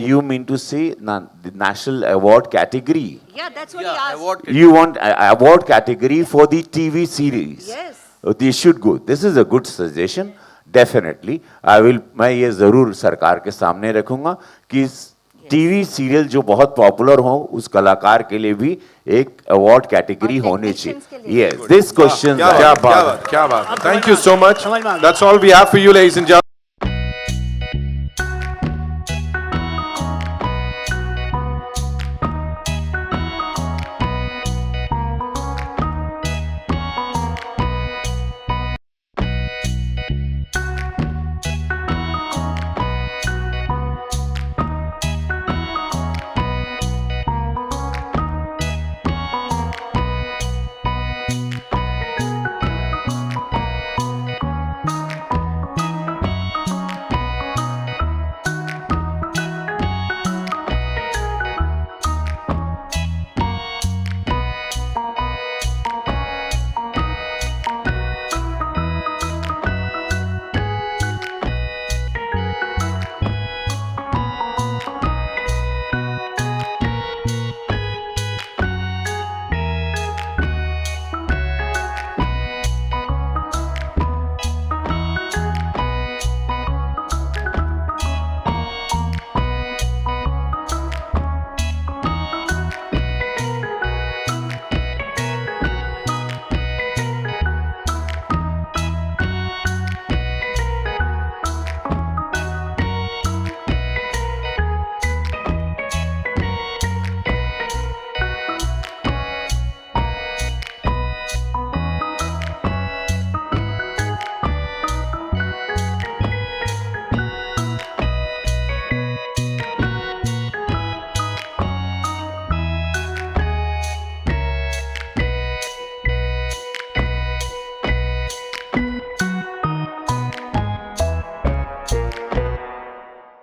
[SPEAKER 5] you mean to say the national award category?
[SPEAKER 10] Yeah, that's what he asked.
[SPEAKER 5] You want award category for the TV series?
[SPEAKER 10] Yes.
[SPEAKER 5] They should go. This is a good suggestion. Definitely, I will. मैं ये जरूर सरकार के सामने रखूँगा कि टीवी सीरियल जो बहुत पॉपुलर हो, उस कलाकार के लिए भी एक अवार्ड कैटेगरी होनी चाहिए। Yes, this question.
[SPEAKER 15] क्या बात। Thank you so much. That's all we have for you, ladies and gentlemen.